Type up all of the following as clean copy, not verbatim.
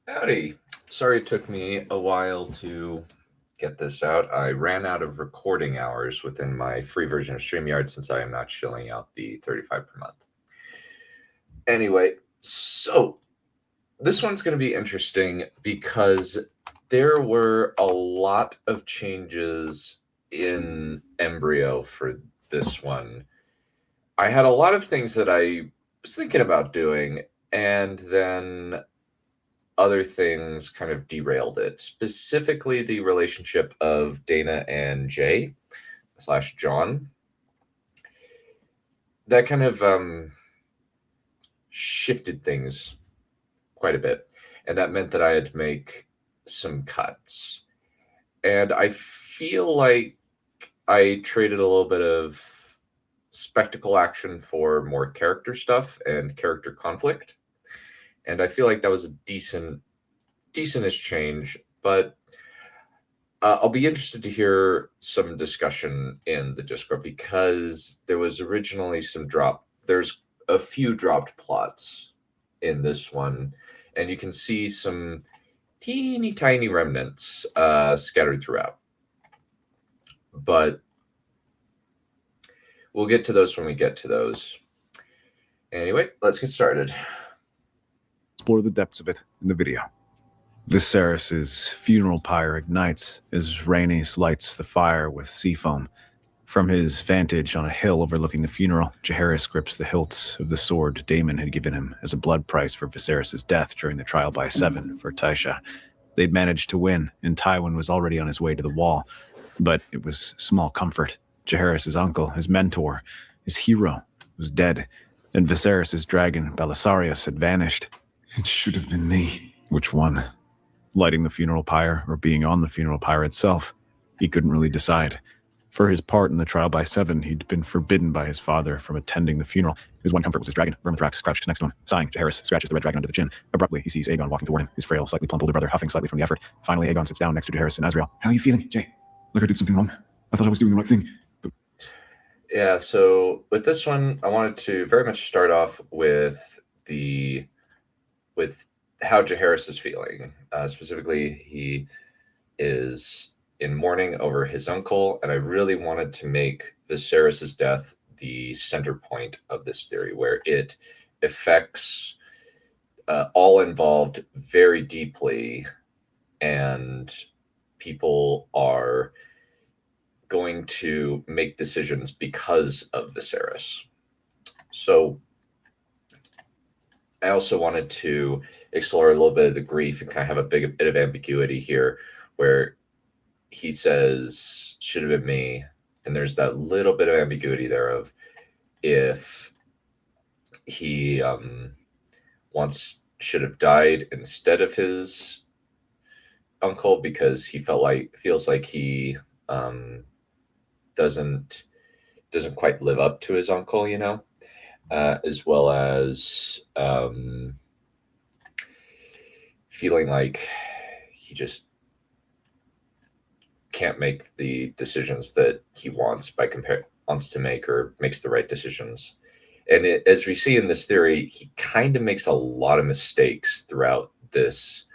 Howdy. Sorry it took me a while to get this out. I ran out of recording hours within my free version of StreamYard since I am not shilling out the 35 per month. Anyway, so this one's going to be interesting because there were a lot of changes in Embryo for this one. I had a lot of things that I was thinking about doing, and then other things kind of derailed it, specifically the relationship of Dana and Jay slash John. That kind of shifted things quite a bit. And that meant that I had to make some cuts. And I feel like I traded a little bit of spectacle action for more character stuff and character conflict. And I feel like that was a decentish change, but I'll be interested to hear some discussion in the Discord because there was originally there's a few dropped plots in this one, and you can see some teeny tiny remnants scattered throughout. But we'll get to those when we get to those. Anyway, let's get started. Explore the depths of it in the video. Viserys' funeral pyre ignites as Rhaenys lights the fire with sea foam. From his vantage on a hill overlooking the funeral, Jaehaerys grips the hilt of the sword Daemon had given him as a blood price for Viserys' death during the trial by 7 for Tysha. They'd managed to win, and Tywin was already on his way to the wall. But it was small comfort. Jaehaerys' uncle, his mentor, his hero, was dead, and Viserys' dragon, Belisarius, had vanished. It should have been me. Which one? Lighting the funeral pyre or being on the funeral pyre itself? He couldn't really decide. For his part in the trial by 7, he'd been forbidden by his father from attending the funeral. His one comfort was his dragon. Vermithrax crouched next to him. Sighing, Jaehaerys scratches the red dragon under the chin. Abruptly, he sees Aegon walking toward him, his frail, slightly plump older brother huffing slightly from the effort. Finally, Aegon sits down next to Jaehaerys and Azriel. How are you feeling, Jay? Like I did something wrong? I thought I was doing the right thing. Yeah, so with this one, I wanted to very much start off with how Jaehaerys is feeling. Specifically, he is in mourning over his uncle, and I really wanted to make Viserys' death the center point of this theory, where it affects all involved very deeply, and people are going to make decisions because of Viserys. So I also wanted to explore a little bit of the grief and kind of have a bit of ambiguity here, where he says, should have been me. And there's that little bit of ambiguity there of if he once should have died instead of his uncle because he feels like he doesn't quite live up to his uncle, as well as feeling like he just can't make the decisions that he wants to make, or makes the right decisions. And as we see in this theory, he kind of makes a lot of mistakes throughout this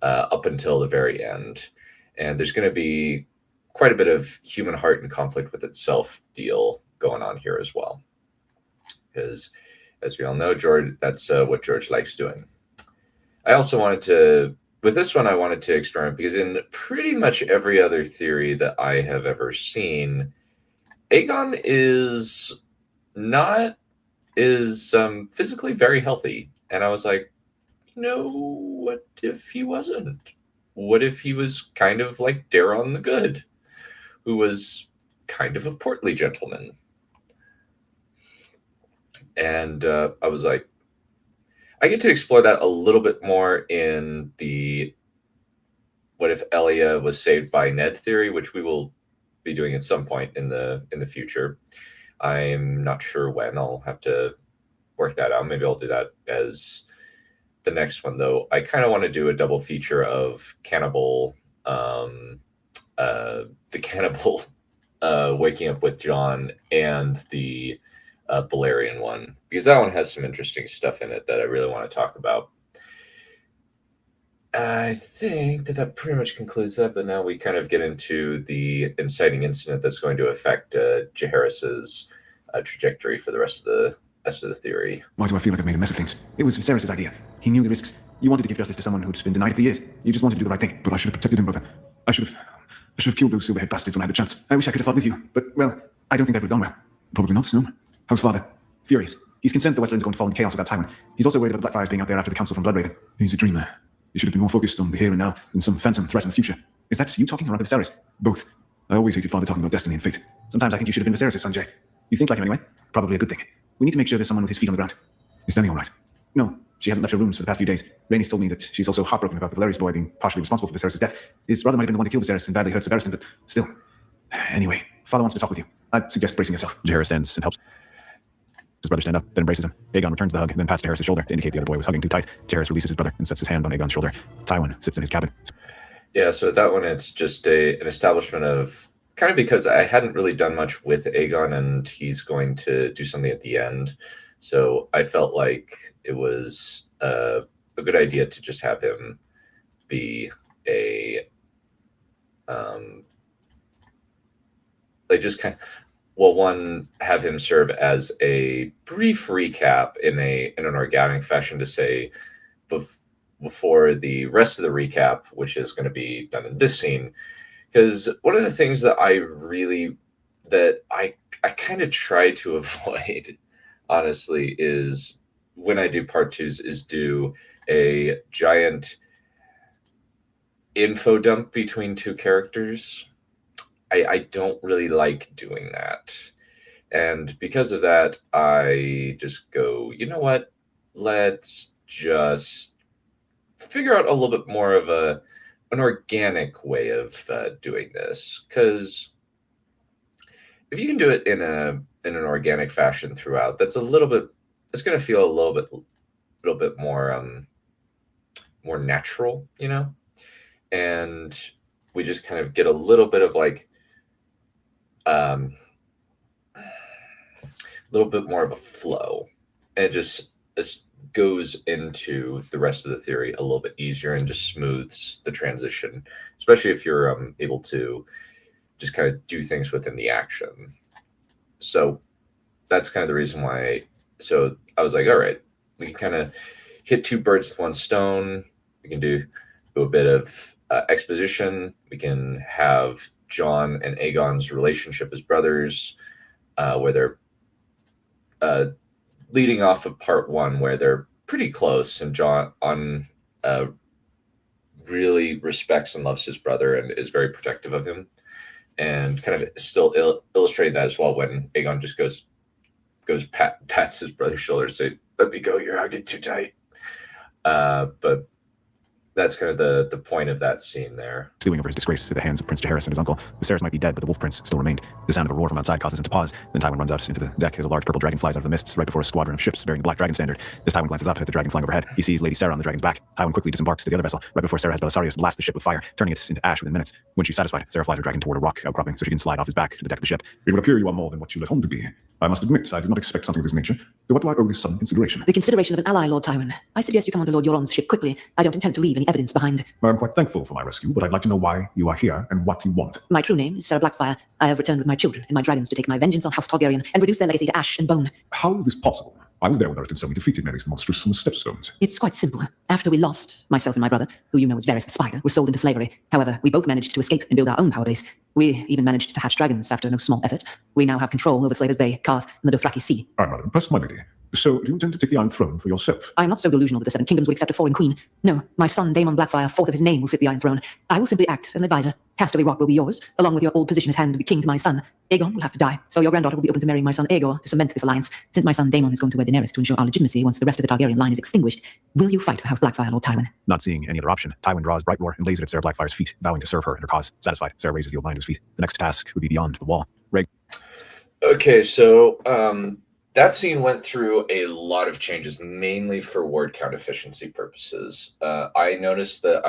up until the very end. And there's going to be quite a bit of human heart and conflict with itself deal going on here as well. Because as we all know, that's what George likes doing. I also with this one, I wanted to experiment because in pretty much every other theory that I have ever seen, Aegon is physically very healthy. And I was like, what if he wasn't? What if he was kind of like Daeron the Good, who was kind of a portly gentleman? And I was like, I get to explore that a little bit more in the what if Elia was saved by Ned theory, which we will be doing at some point in the future. I'm not sure when. I'll have to work that out. Maybe I'll do that as the next one, though. I kind of want to do a double feature of Cannibal, the Cannibal waking up with John, and the Balerion one, because that one has some interesting stuff in it that I really want to talk about. I think that pretty much concludes that, but now we kind of get into the inciting incident that's going to affect Jaehaerys's trajectory for the rest of the theory. Why do I feel like I've made a mess of things? It was Viserys' idea. He knew the risks. You wanted to give justice to someone who'd been denied it for years. You just wanted to do the right thing. But I should have protected him, brother. I should have killed those silverhead bastards when I had the chance. I wish I could have fought with you, but, well, I don't think that would have gone well. Probably not, no. How's father? Furious. He's concerned the Westlands are going to fall into chaos without Tywin. He's also worried about the Blackfires being out there after the Council from Bloodraven. He's a dreamer. He should have been more focused on the here and now than some phantom threat in the future. Is that you talking or Uncle Viserys? Both. I always hated father talking about destiny and fate. Sometimes I think you should have been Viserys' son, Jay. You think like him anyway? Probably a good thing. We need to make sure there's someone with his feet on the ground. Is Dany all right? No, she hasn't left her rooms for the past few days. Rhaenys told me that she's also heartbroken about the Valerius boy being partially responsible for Viserys' death. His brother might have been the one to kill Viserys and badly hurt Sebastian, but still. Anyway, father wants to talk with you. I'd suggest bracing yourself. Jaehaerys stands and helps his brother stand up, then embraces him. Aegon returns the hug, then pats Jaehaerys' shoulder to indicate the other boy was hugging too tight. Jaehaerys releases his brother and sets his hand on Aegon's shoulder. Tywin sits in his cabin. Yeah, so that one, it's just an establishment of kind of because I hadn't really done much with Aegon, and he's going to do something at the end. So I felt like it was a good idea to just have him be like just kind of, well, one, have him serve as a brief recap in an organic fashion to say before the rest of the recap, which is going to be done in this scene. Because one of the things that I kind of try to avoid, honestly, is when I do part twos, is do a giant info dump between two characters. I don't really like doing that. And because of that, I just go, you know what? Let's just figure out a little bit more of an organic way of doing this. Because if you can do it in an organic fashion throughout, it's going to feel a little bit more more natural, you know? And we just kind of get a little bit of like a little bit more of a flow, and it just goes into the rest of the theory a little bit easier and just smooths the transition, especially if you're able to just kind of do things within the action. So that's kind of the reason why. So I was like, all right, we can kind of hit two birds with one stone. We can do a bit of exposition. We can have Jon and Aegon's relationship as brothers, where they're leading off of part one, where they're pretty close, and Jon really respects and loves his brother and is very protective of him, and kind of still illustrating that as well when Aegon just pats his brother's shoulder to say, "Let me go, you're hugging too tight." But that's kind of the point of that scene there. Stewing over his disgrace at the hands of Prince Jaehaerys and his uncle. Viserys might be dead, but the Wolf Prince still remained. The sound of a roar from outside causes him to pause. Then Tywin runs out into the deck as a large purple dragon flies out of the mists right before a squadron of ships bearing the Black Dragon standard. As Tywin glances up at the dragon flying overhead, he sees Lady Sarah on the dragon's back. Tywin quickly disembarks to the other vessel right before Sarah has Belisarius blast the ship with fire, turning it into ash within minutes. When she's satisfied, Sarah flies her dragon toward a rock outcropping so she can slide off his back to the deck of the ship. It would appear you are more than what you let on to be. I must admit, I did not expect something of this nature. But what do I owe this sudden consideration? The consideration of an ally, Lord Tywin. I suggest you come onto Lord Euron's ship quickly. I don't intend to leave any evidence behind. I am quite thankful for my rescue, but I'd like to know why you are here and what you want. My true name is Sarah Blackfire. I have returned with my children and my dragons to take my vengeance on House Targaryen and reduce their legacy to ash and bone. How is this possible? I was there when Eristan Selmy defeated Nerys the Monstrous from the Stepstones. It's quite simple. After we lost, myself and my brother, who you know as Varys the Spider, were sold into slavery. However, we both managed to escape and build our own power base. We even managed to hatch dragons after no small effort. We now have control over Slaver's Bay, Karth, and the Dothraki Sea. I'm rather impressed, my lady. So, do you intend to take the Iron Throne for yourself? I am not so delusional that the Seven Kingdoms would accept a foreign queen. No, my son, Daemon Blackfire, fourth of his name, will sit the Iron Throne. I will simply act as an advisor. Casterly Rock will be yours, along with your old position as hand of the king to my son. Aegon will have to die, so your granddaughter will be open to marrying my son Aegor to cement this alliance. Since my son Daemon is going to wed Daenerys to ensure our legitimacy once the rest of the Targaryen line is extinguished, will you fight for House Blackfire, Lord Tywin? Not seeing any other option, Tywin draws Bright Roar and lays it at Sarah Blackfire's feet, vowing to serve her and her cause. Satisfied, Sarah raises the old lion to his feet. The next task would be beyond the wall. Okay, so that scene went through a lot of changes, mainly for word count efficiency purposes. I noticed that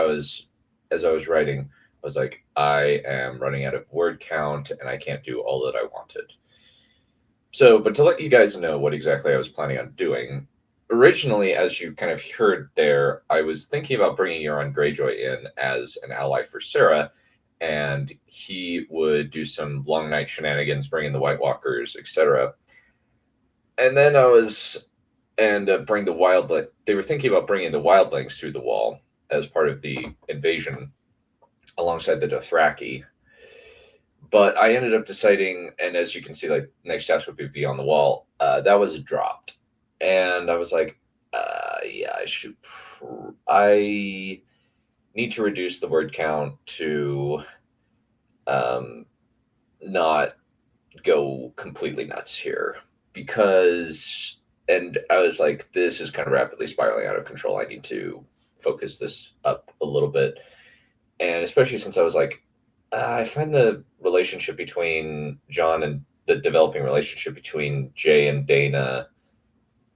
as I was writing, I was like, I am running out of word count and I can't do all that I wanted. So, but to let you guys know what exactly I was planning on doing, originally, as you kind of heard there, I was thinking about bringing Euron Greyjoy in as an ally for Sarah, and he would do some long night shenanigans, bring in the White Walkers, etc. And then bring the wildling. They were thinking about bringing the wildlings through the wall as part of the invasion, alongside the Dothraki. But I ended up deciding, and as you can see, like next steps would be Beyond the Wall. That was dropped, and I was like, yeah, I need to reduce the word count to not go completely nuts here, because, and I was like, this is kind of rapidly spiraling out of control. I need to focus this up a little bit, and especially since I was like, I find the relationship between John and the developing relationship between Jay and Dana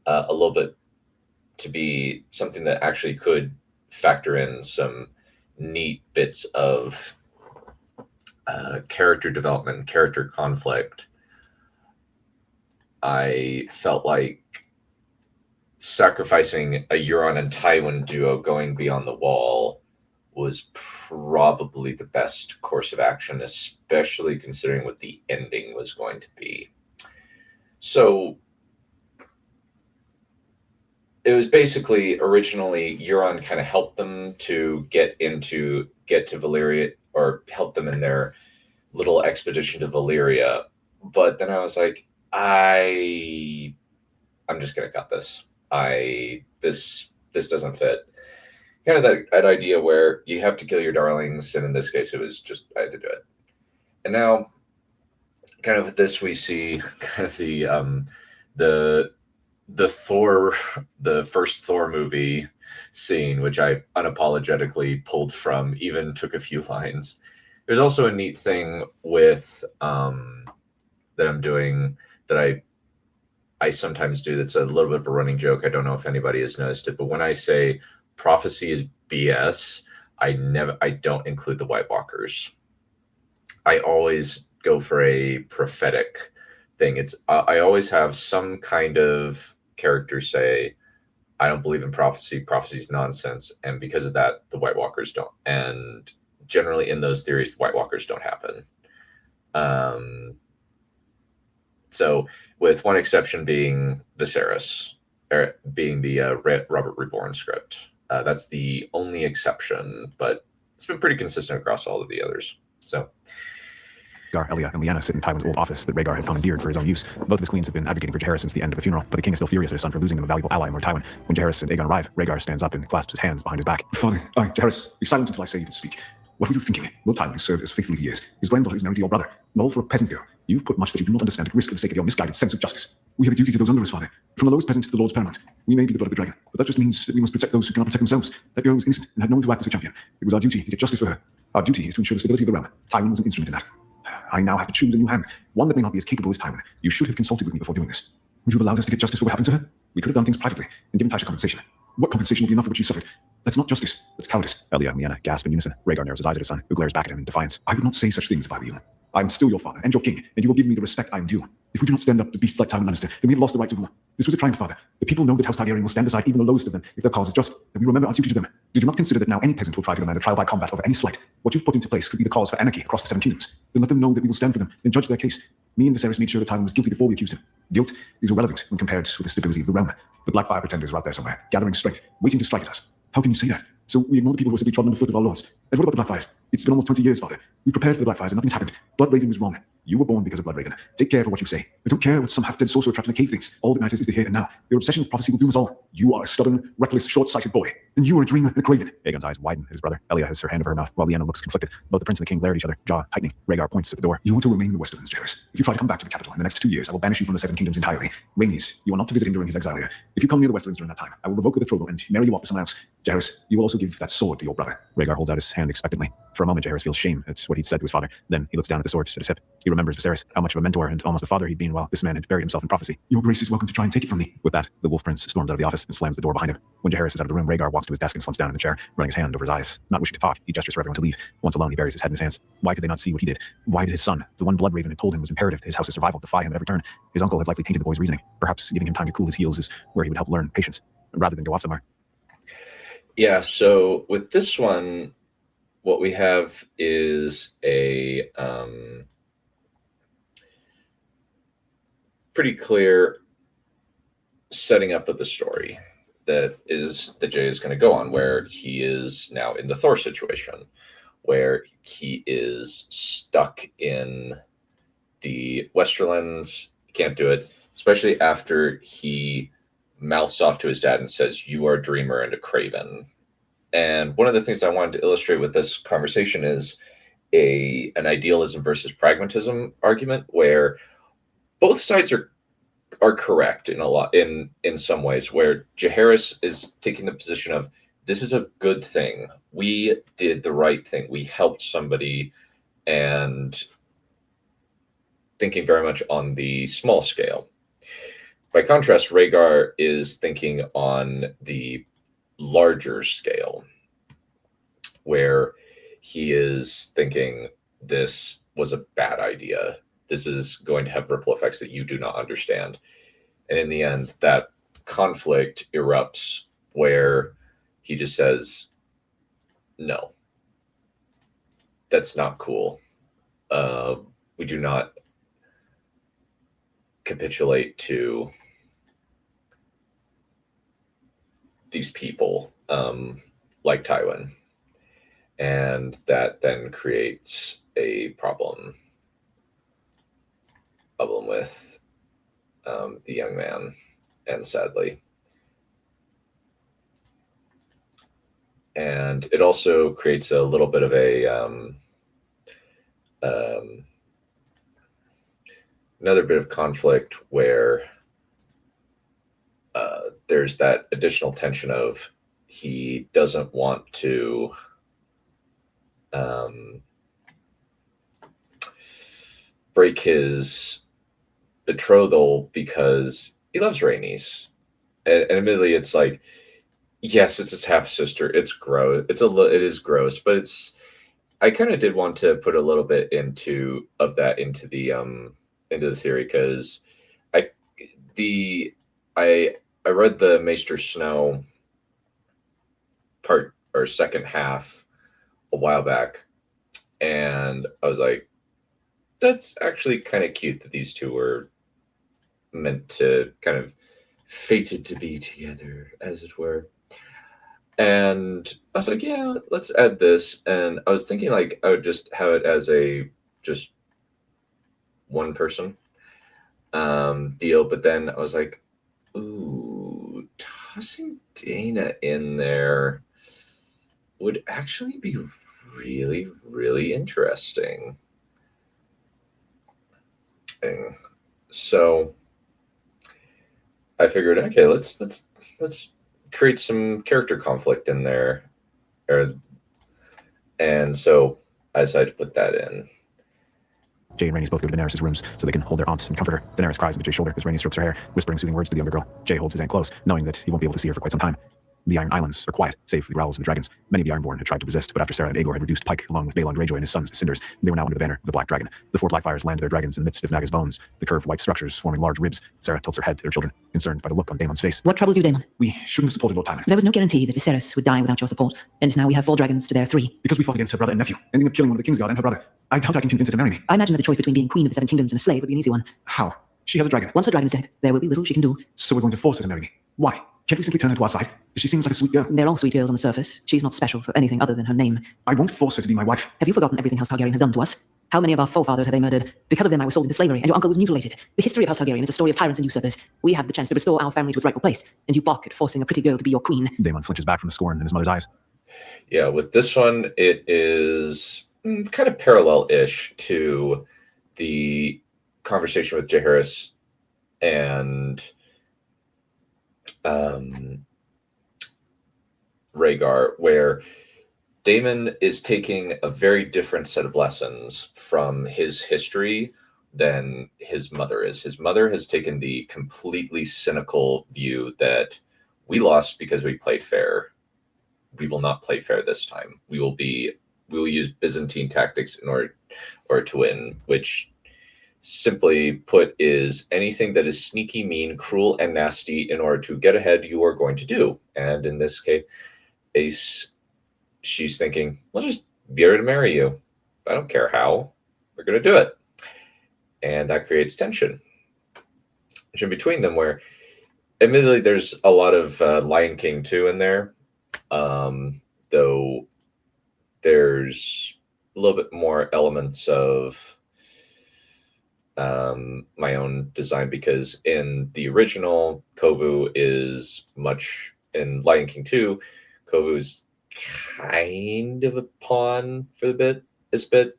a little bit to be something that actually could factor in some neat bits of character development, character conflict. I felt like sacrificing a Euron and Tywin duo going Beyond the Wall was probably the best course of action, especially considering what the ending was going to be. So it was basically, originally Euron kind of helped them to get to Valyria, or help them in their little expedition to Valyria. But then I was like, I'm just gonna cut this. This doesn't fit. Kind of that idea where you have to kill your darlings, and in this case, it was just I had to do it. And now, kind of with this, we see kind of the Thor, the first Thor movie scene, which I unapologetically pulled from, even took a few lines. There's also a neat thing with that I'm doing that I sometimes do that's a little bit of a running joke. I don't know if anybody has noticed it, but when I say prophecy is BS, I don't include the White Walkers. I always go for a prophetic thing. It's I always have some kind of character say, I don't believe in prophecy. Prophecy is nonsense. And because of that, the White Walkers don't. And generally in those theories, the White Walkers don't happen. So with one exception being Viserys, or being the Robert Reborn script. That's the only exception, but it's been pretty consistent across all of the others. So Rhaegar, Elia, and Lyanna sit in Tywin's old office that Rhaegar had commandeered for his own use. Both of his queens have been advocating for Jaehaerys since the end of the funeral, but the king is still furious at his son for losing them a valuable ally in Lord Tywin. When Jaehaerys and Aegon arrive, Rhaegar stands up and clasps his hands behind his back. Father, Jaehaerys, be silent until I say you can speak. What were you thinking? Lord Tywin has served as faithfully for years. His granddaughter is married to your brother, and all for a peasant girl. You've put much that you do not understand at risk for the sake of your misguided sense of justice. We have a duty to those under us, Father. From the lowest peasant to the Lord's paramount. We may be the blood of the dragon, but that just means that we must protect those who cannot protect themselves. That girl was innocent and had no one to act as a champion. It was our duty to get justice for her. Our duty is to ensure the stability of the realm. Tywin was an instrument in that. I now have to choose a new hand, one that may not be as capable as Tywin. You should have consulted with me before doing this. Would you have allowed us to get justice for what happened to her? We could have done things privately and given Tasha compensation. What compensation will be enough for what she suffered? That's not justice. That's cowardice. Elia and Lyanna gasp in unison. Rhaegar narrows his eyes at his son, who glares back at him in defiance. I would not say such things if I were you. I am still your father and your king, and you will give me the respect I am due. If we do not stand up to beasts like Tywin Lannister, then we have lost the right to rule. This was a triumph, Father. The people know that House Targaryen will stand aside even the lowest of them if their cause is just, and we remember our duty to them. Did you not consider that now any peasant will try to demand a trial by combat over any slight? What you've put into place could be the cause for anarchy across the Seven Kingdoms. Then let them know that we will stand for them and judge their case. Me and Viserys made sure that Tywin was guilty before we accused him. Guilt is irrelevant when compared with the stability of the realm. The Blackfire pretenders are out there somewhere, gathering strength, waiting to strike at us. How can you say that? So we ignore the people who are simply trodden underfoot of our lords. And what about the Blackfires? It's been almost 20 years, Father. We prepared for the Blackfires and nothing's happened. Bloodraven was wrong. You were born because of Bloodraven. Take care for what you say. I don't care what some half-dead sorcerer trapped in a cave thinks. All that matters is the here and now. Your obsession with prophecy will doom us all. You are a stubborn, reckless, short-sighted boy. And you are a dreamer and a craven. Aegon's eyes widen at his brother. Elia has her hand over her mouth, while Lyanna looks conflicted. Both the prince and the king glare at each other, jaw tightening. Rhaegar points at the door. You want to remain in the Westerlands, Jaehaerys. If you try to come back to the capital in the next 2 years, I will banish you from the Seven Kingdoms entirely. Rhaenys, you are not to visit him during his exile here. If you come near the Westerlands during that time, I will revoke the betrothal and marry you off to someone else. Jaehaerys, you will also give that sword to your brother. Rhaegar holds out his hand expectantly. For a moment, Jaehaerys feels shame at what he'd said to his father. Then he looks down at the sword at his hip. He remembers Viserys, how much of a mentor and almost a father he'd been while this man had buried himself in prophecy. Your Grace is welcome to try and take it from me. With that, the Wolf Prince storms out of the office and slams the door behind him. When Jaehaerys is out of the room, Rhaegar walks to his desk and slumps down in the chair, running his hand over his eyes. Not wishing to talk, he gestures for everyone to leave. Once alone, he buries his head in his hands. Why could they not see what he did? Why did his son, the one Blood Raven had told him was imperative to his house's survival, defy him at every turn? His uncle had likely tainted the boy's reasoning. Perhaps giving him time to cool his heels is where he would help learn patience, rather than go off somewhere. Yeah, so with this one, what we have is a pretty clear setting up of the story that Jay is going to go on, where he is now in the Thor situation, where he is stuck in the Westerlands. He can't do it, especially after he mouths off to his dad and says, "You are a dreamer and a craven." And one of the things I wanted to illustrate with this conversation is an idealism versus pragmatism argument, where both sides are correct in some ways, where Jaehaerys is taking the position of, this is a good thing. We did the right thing. We helped somebody, and thinking very much on the small scale. By contrast, Rhaegar is thinking on the larger scale, where he is thinking, this was a bad idea. This is going to have ripple effects that you do not understand. And in the end, that conflict erupts where he just says, no, that's not cool. We do not capitulate to these people like Tywin. And that then creates a problem with the young man, and sadly. And it also creates a little bit of another bit of conflict where there's that additional tension of, he doesn't want to break his betrothal because he loves Rhaenys. And admittedly, it's like, yes, it's his half sister. It's gross. It is gross, but I kind of did want to put a little bit into the theory, because I read the Maester Snow part or second half a while back, and I was like, that's actually kind of cute that these two were meant to kind of fated to be together, as it were. And I was like, yeah, let's add this. And I was thinking like I would just have it as just one person deal. But then I was like, ooh, tossing Dana in there would actually be really, really interesting. And so I figured, okay, let's create some character conflict in there, and so I decided to put that in. Jay and Rhaenys both go to Daenerys' rooms so they can hold their aunt and comfort her. Daenerys cries into Jay's shoulder as Rhaenys strokes her hair, whispering soothing words to the younger girl. Jay holds his aunt close, knowing that he won't be able to see her for quite some time. The Iron Islands are quiet, save for the growls of the dragons. Many of the Ironborn had tried to resist, but after Sarah and Aegor had reduced Pike, along with Balon Greyjoy and his sons, to cinders, they were now under the banner of the Black Dragon. The 4 Blackfires landed their dragons in the midst of Naga's bones, the curved white structures forming large ribs. Sarah tilts her head to her children, concerned by the look on Daemon's face. What troubles you, Daemon? We shouldn't have supported Lord Tywin. There was no guarantee that Viserys would die without your support, and now we have 4 dragons to their 3. Because we fought against her brother and nephew, ending up killing one of the Kingsguard and her brother. I doubt I can convince her to marry me. I imagine that the choice between being queen of the 7 kingdoms and a slave would be an easy one. How? She has a dragon. Once her dragon is dead, there will be little she can do. So we're going to force her to marry me. Why? Can't we simply turn her to our side? She seems like a sweet girl. They're all sweet girls on the surface. She's not special for anything other than her name. I won't force her to be my wife. Have you forgotten everything House Targaryen has done to us? How many of our forefathers have they murdered? Because of them I was sold into slavery, and your uncle was mutilated. The history of House Targaryen is a story of tyrants and usurpers. We have the chance to restore our family to its rightful place, and you balk at forcing a pretty girl to be your queen. Daemon flinches back from the scorn in his mother's eyes. Yeah, with this one, it is kind of parallel-ish to the conversation with Jaehaerys and Rhaegar, where Damon is taking a very different set of lessons from his history than his mother is. His mother has taken the completely cynical view that we lost because we played fair. We will not play fair this time. We will use Byzantine tactics in order to win, which simply put is anything that is sneaky, mean, cruel, and nasty in order to get ahead, you are going to do. And in this case, she's thinking, "We'll just get her to marry you. I don't care how. We're going to do it." And that creates tension between them, where admittedly there's a lot of Lion King 2 in there, though there's a little bit more elements of my own design, because in the original, Kovu is much, in Lion King 2, Kovu's kind of a pawn for this bit,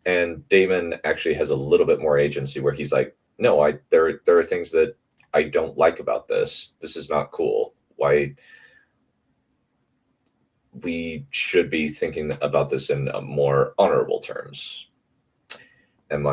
and Damon actually has a little bit more agency, where he's like, no, there are things that I don't like about this. This is not cool. Why? We should be thinking about this in more honorable terms. And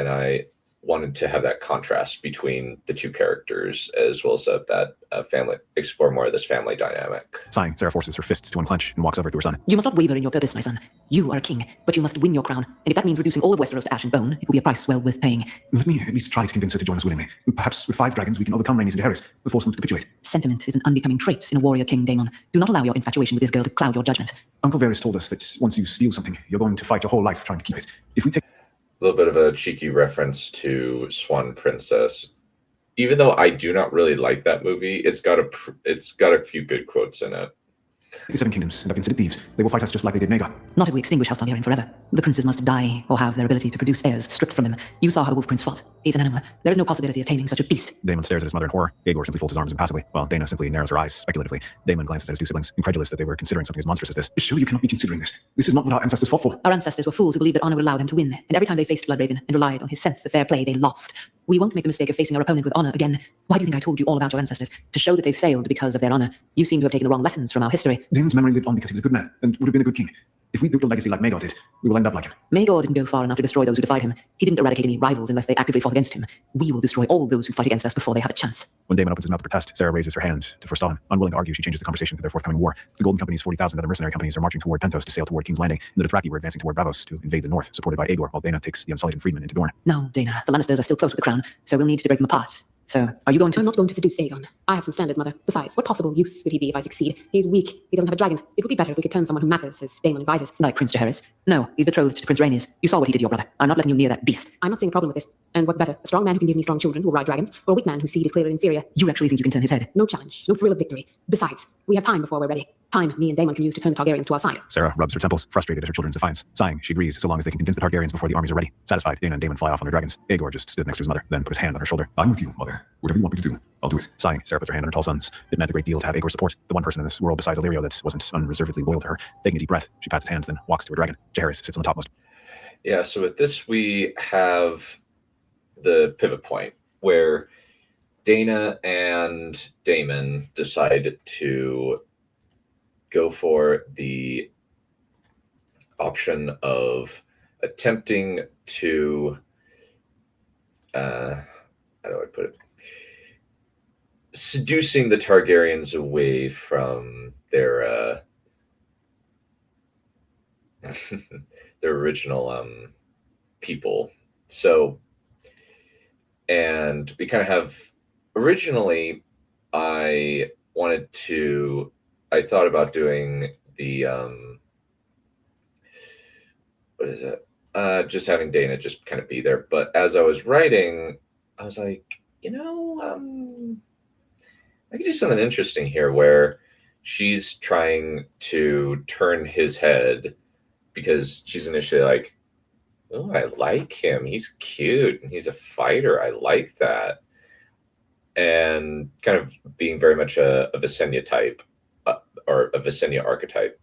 I wanted to have that contrast between the two characters, as well as that family, explore more of this family dynamic. Sighing, Sarah forces her fists to unclench and walks over to her son. You must not waver in your purpose, my son. You are a king, but you must win your crown. And if that means reducing all of Westeros to ash and bone, it will be a price well worth paying. Let me at least try to convince her to join us willingly. Perhaps with 5 dragons we can overcome Rhaenys and Harris and force them to capitulate. Sentiment is an unbecoming trait in a warrior king, Daemon. Do not allow your infatuation with this girl to cloud your judgment. Uncle Varys told us that once you steal something, you're going to fight your whole life trying to keep it. If we take a little bit of a cheeky reference to Swan Princess. Even though I do not really like that movie, it's got a few good quotes in it. the 7 kingdoms and are considered thieves, they will fight us just like they did Rhaegar. Not if we extinguish House Targaryen forever. The princes must die or have their ability to produce heirs stripped from them. You saw how the Wolf Prince fought. He's an animal. There is no possibility of taming such a beast. Daemon stares at his mother in horror. Rhaegar simply folds his arms impassively, while Dana simply narrows her eyes speculatively. Daemon glances at his 2 siblings, incredulous that they were considering something as monstrous as this. Surely you cannot be considering this. This is not what our ancestors fought for. Our ancestors were fools who believed that honor would allow them to win, and every time they faced Bloodraven and relied on his sense of fair play, they lost. We won't make the mistake of facing our opponent with honor again. Why do you think I told you all about your ancestors? To show that they failed because of their honor. You seem to have taken the wrong lessons from our history. Daemon's memory lived on because he was a good man, and would have been a good king. If we built a legacy like Rhaegar did, we will end up like him. Rhaegar didn't go far enough to destroy those who defied him. He didn't eradicate any rivals unless they actively fought against him. We will destroy all those who fight against us before they have a chance. When Daemon opens his mouth to protest, Sarah raises her hand to forestall him. Unwilling to argue, she changes the conversation to their forthcoming war. The Golden Company's 40,000 other mercenary companies are marching toward Pentos to sail toward King's Landing, and the Dothraki were advancing toward Bravos to invade the north, supported by Aegor, while Dana takes the Unsullied and Freedmen into Dorne. No, Dana. The Lannisters are still close with the crown, so we'll need to break them apart. So, are you going to— I'm not going to seduce Aegon. I have some standards, Mother. Besides, what possible use would he be if I succeed? He's weak. He doesn't have a dragon. It would be better if we could turn someone who matters, as Daemon advises. Like Prince Jaehaerys? No, he's betrothed to Prince Rhaenys. You saw what he did to your brother. I'm not letting you near that beast. I'm not seeing a problem with this. And what's better, a strong man who can give me strong children who will ride dragons, or a weak man whose seed is clearly inferior? You actually think you can turn his head? No challenge. No thrill of victory. Besides, we have time before we're ready. Time me and Daemon can use to turn the Targaryens to our side. Sarah rubs her temples, frustrated at her children's defiance. Sighing, she agrees, so long as they can convince the Targaryens before the armies are ready. Satisfied, Dana and Daemon fly off on their dragons. Aegor just stood next to his mother, then put his hand on her shoulder. I'm with you, mother. Whatever you want me to do, I'll do it. Sighing, Sarah puts her hand on her tall sons. It meant a great deal to have Aegor's support, the one person in this world besides Illyrio that wasn't unreservedly loyal to her. Taking a deep breath, she pats his hand, then walks to her dragon. Jaehaerys sits on the topmost. Yeah, so with this, we have the pivot point where Dana and Daemon decide to go for the option of attempting to, how do I put it? Seducing the Targaryens away from their their original people. So, and we kind of have, originally I thought about doing the what is it? Just having Dana just kind of be there. But as I was writing, I was like, I could do something interesting here where she's trying to turn his head because she's initially like, oh, I like him. He's cute and he's a fighter. I like that. And kind of being very much a Visenya type or a Visenya archetype.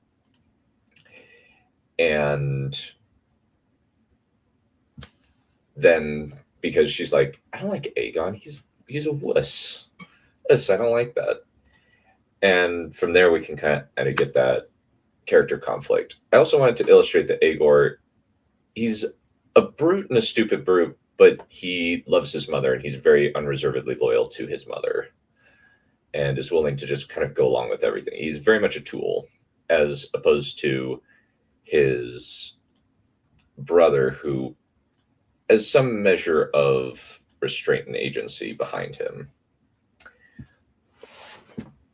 And then because she's like, I don't like Aegon. He's a wuss. I don't like that. And from there we can kind of get that character conflict. I also wanted to illustrate that Aegor, he's a brute and a stupid brute, but he loves his mother and he's very unreservedly loyal to his mother and is willing to just kind of go along with everything. He's very much a tool, as opposed to his brother, who has some measure of restraint and agency behind him.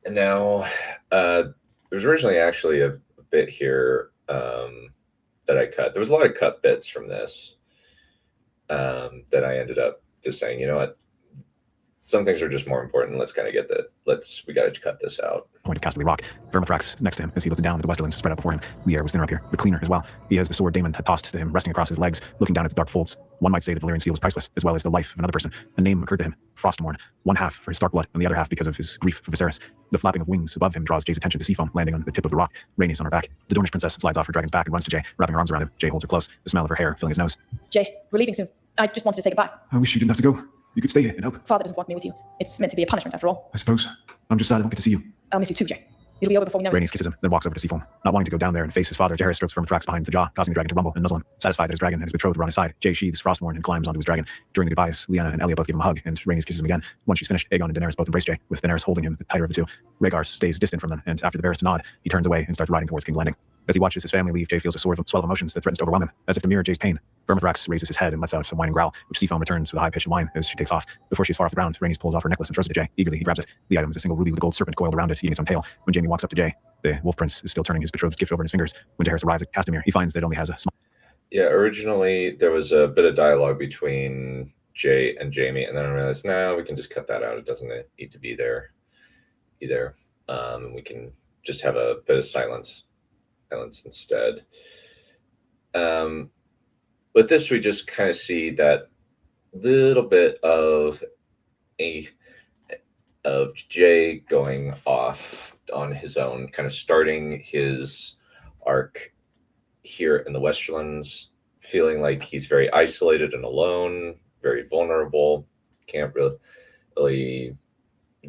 And now, there was originally actually a bit here that I cut. There was a lot of cut bits from this that I ended up just saying, you know what, some things are just more important. Let's kind of get that. We got to cut this out. Point of Casterly Rock. Vermithrax next to him as he looks down at the Westerlands spread out before him. The air was thinner up here, but cleaner as well. He has the sword Daemon had tossed to him resting across his legs, looking down at the dark folds. One might say the Valyrian seal was priceless, as well as the life of another person. A name occurred to him, Frostmourne. One half for his dark blood, and the other half because of his grief for Viserys. The flapping of wings above him draws Jay's attention to Seafoam, landing on the tip of the rock. Rhaenys on her back. The Dornish princess slides off her dragon's back and runs to Jay, wrapping her arms around him. Jay holds her close, the smell of her hair filling his nose. Jay, we're leaving soon. I just wanted to say goodbye. I wish you didn't have to go. You could stay here and help. Father doesn't want me with you. It's meant to be a punishment after all. I suppose. I'm just sad I don't get to see you. I'll miss you too, Jay. It'll be over before we know it. Rhaenys kisses him, then walks over to Seafoam. Not wanting to go down there and face his father, Jaehaerys strokes Vermithrax behind the jaw, causing the dragon to rumble and nuzzle him. Satisfied that his dragon and his betrothed were on his side, Jay sheathes Frostmourne and climbs onto his dragon. During the goodbyes, Lyanna and Elia both give him a hug, and Rhaenys kisses him again. Once she's finished, Aegon and Daenerys both embrace Jay, with Daenerys holding him the tighter of the two. Rhaegar stays distant from them, and after the barest nod, he turns away and starts riding towards King's Landing. As he watches his family leave, Jay feels a swell of emotions that threatens to overwhelm him. As if to mirror Jay's pain, Vermithrax raises his head and lets out a whining growl, which Seafoam returns with a high-pitched whine as she takes off. Before she's far off the ground, Rhaenys pulls off her necklace and throws it to Jay. Eagerly, he grabs it. The item is a single ruby with a gold serpent coiled around it, eating its own tail. When Jaime walks up to Jay, the Wolf Prince is still turning his betrothed's gift over in his fingers. When Jaehaerys arrives at Castamere, he finds that it only has a small... Yeah, originally there was a bit of dialogue between Jay and Jaime, and then I realized, no, we can just cut that out. It doesn't need to be there either. And we can just have a bit of silence instead. With this, we just kind of see that little bit of Jay going off on his own, kind of starting his arc here in the Westerlands, feeling like he's very isolated and alone, very vulnerable, can't really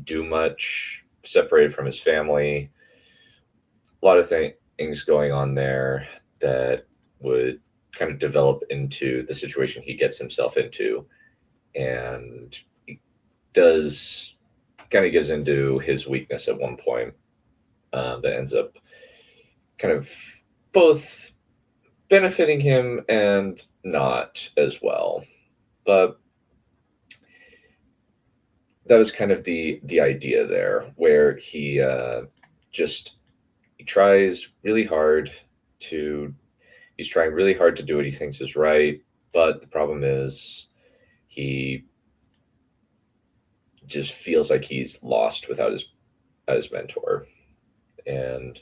do much, separated from his family. A lot of things going on there that would kind of develop into the situation he gets himself into, and he does kind of gives into his weakness at one point that ends up kind of both benefiting him and not as well. But that was kind of the idea there, where he tries really hard to do what he thinks is right, but the problem is he just feels like he's lost without his mentor. And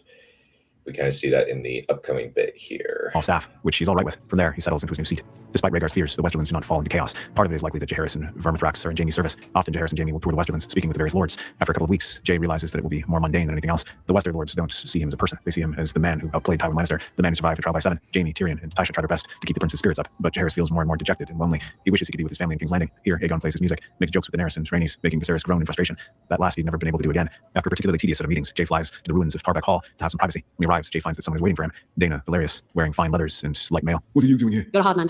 we kind of see that in the upcoming bit here. All staff, which he's all right with. From there, he settles into his new seat. Despite Rhaegar's fears, the Westerlands do not fall into chaos. Part of it is likely that Jaehaerys and Vermithrax are in Jaime's service. Often Jaehaerys and Jaime will tour the Westerlands, speaking with the various lords. After a couple of weeks, Jay realizes that it will be more mundane than anything else. The Wester lords don't see him as a person. They see him as the man who outplayed Tywin Lannister, the man who survived a trial by 7. Jaime, Tyrion, and Tysha try their best to keep the prince's spirits up, but Jaehaerys feels more and more dejected and lonely. He wishes he could be with his family in King's Landing. Here, Aegon plays his music, makes jokes with Daenerys and Rhaenys, making Viserys groan in frustration. That last he'd never been able to do again. After a particularly tedious set of meetings, Jay flies to the ruins of Tarbeck Hall to have some privacy. When he arrives, Jay finds that someone is waiting for him. Dana Valerius, wearing fine leathers and light mail. What are you doing here? You're a hard man.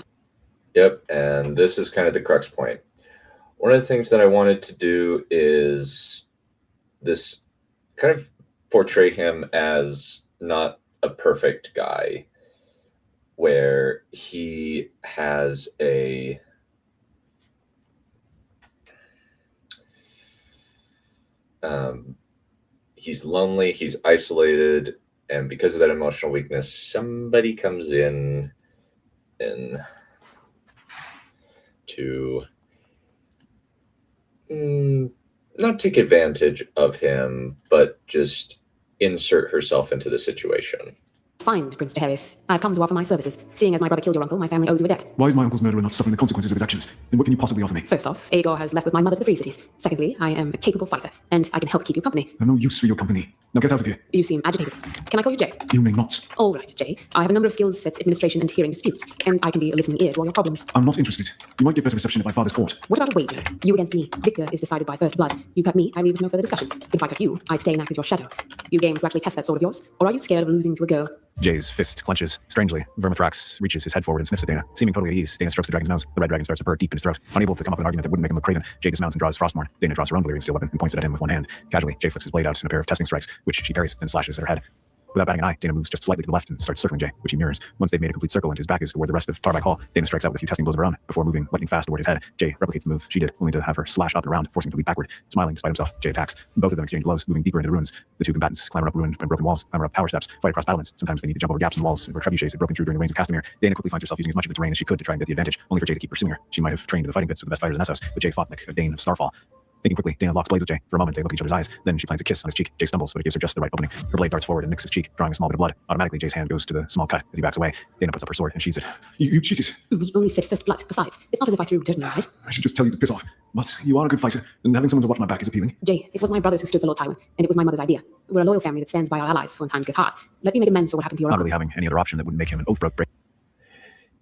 Yep, and this is kind of the crux point. One of the things that I wanted to do is this kind of portray him as not a perfect guy, where he has he's lonely, he's isolated, and because of that emotional weakness, somebody comes in and to not take advantage of him, but just insert herself into the situation. find Prince Jaehaerys. I've come to offer my services. Seeing as my brother killed your uncle, my family owes you a debt. Why is my uncle's murderer not suffering the consequences of his actions? And what can you possibly offer me? First off, Aegor has left with my mother to the Free Cities. Secondly, I am a capable fighter, and I can help keep you company. I have no use for your company. Now get out of here. You seem agitated. Can I call you Jay? You may not. All right, Jay. I have a number of skills at administration and hearing disputes, and I can be a listening ear to all your problems. I'm not interested. You might get better reception at my father's court. What about a wager? You against me. Victor is decided by first blood. You cut me, I leave with no further discussion. If I cut you, I stay and act as your shadow. You game to actually test that sword of yours? Or are you scared of losing to a girl? Jay's fist clenches. Strangely, Vermithrax reaches his head forward and sniffs at Dana. Seeming totally at ease, Dana strokes the dragon's nose. The red dragon starts to purr deep in his throat. Unable to come up with an argument that wouldn't make him look craven, Jay dismounts and draws Frostmourne. Dana draws her own Valyrian steel weapon and points it at him with one hand. Casually, Jay flicks his blade out in a pair of testing strikes, which she parries and slashes at her head. Without batting an eye, Dana moves just slightly to the left and starts circling Jay, which he mirrors. Once they've made a complete circle and his back is toward the rest of Tarvik Hall, Dana strikes out with a few testing blows of her own before moving lightning fast toward his head. Jay replicates the move she did, only to have her slash up and around, forcing him to leap backward. Smiling despite himself, Jay attacks. Both of them exchange blows, moving deeper into the ruins. The two combatants clamber up ruined and broken walls, clamber up power steps, fight across battlements. Sometimes they need to jump over gaps in the walls where trebuchets had broken through during the reigns of Castamere. Dana quickly finds herself using as much of the terrain as she could to try and get the advantage, only for Jay to keep pursuing her. She might have trained in the fighting pits with the best fighters in Essos, but Jay fought like a Dane of Starfall. Thinking quickly, Dana locks blades with Jay. For a moment, they look at each other's eyes. Then she plants a kiss on his cheek. Jay stumbles, but it gives her just the right opening. Her blade darts forward and nicks his cheek, drawing a small bit of blood. Automatically, Jay's hand goes to the small cut as he backs away. Dana puts up her sword and sheathes it. You cheated. We only said first blood. Besides, it's not as if I threw dirt in your eyes. I should just tell you to piss off. But you are a good fighter, and having someone to watch my back is appealing. Jay, it was my brothers who stood for Lord Tywin, and it was my mother's idea. We're a loyal family that stands by our allies when times get hard. Let me make amends for what happened to your Not uncle. really having any other option that wouldn't make him an oath break.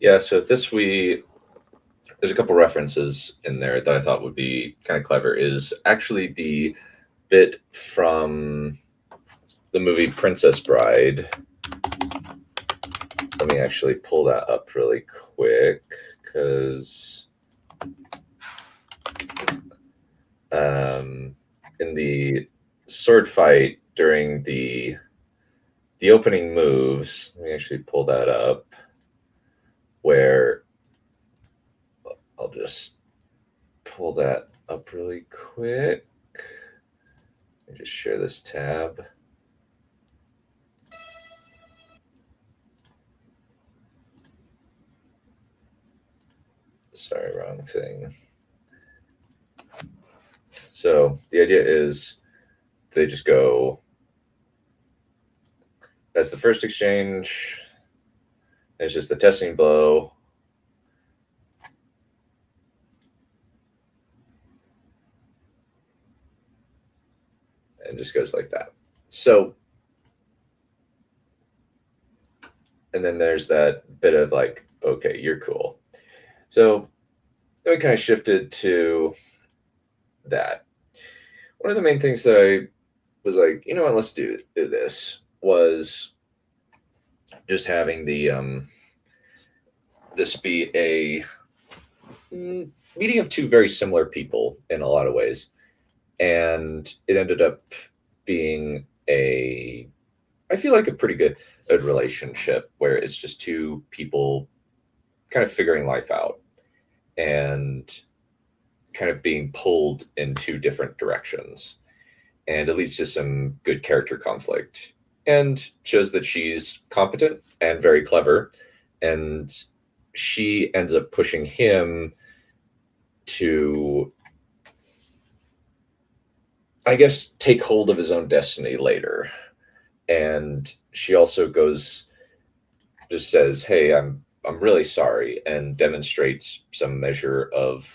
Yeah, so there's a couple references in there that I thought would be kind of clever. Is actually the bit from the movie Princess Bride. Let me actually pull that up really quick because in the sword fight during the opening moves, let me actually pull that up where I'll just pull that up really quick. Let me just share this tab. Sorry, wrong thing. So the idea is they just go, that's the first exchange. It's just the testing blow. And just goes like that. So, and then there's that bit of like, okay, you're cool. So then we kind of shifted to that. One of the main things that I was like, you know what, let's do this, was just having the this be a meeting of two very similar people in a lot of ways. And it ended up being I feel like a pretty good relationship where it's just two people kind of figuring life out and kind of being pulled in two different directions. And it leads to some good character conflict and shows that she's competent and very clever. And she ends up pushing him to, I guess, take hold of his own destiny later. And she also just says, hey, I'm really sorry, and demonstrates some measure of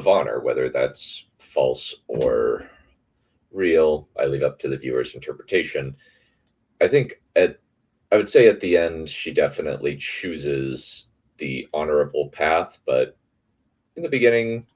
honor, whether that's false or real. I leave up to the viewer's interpretation. I think I would say at the end, she definitely chooses the honorable path, but in the beginning,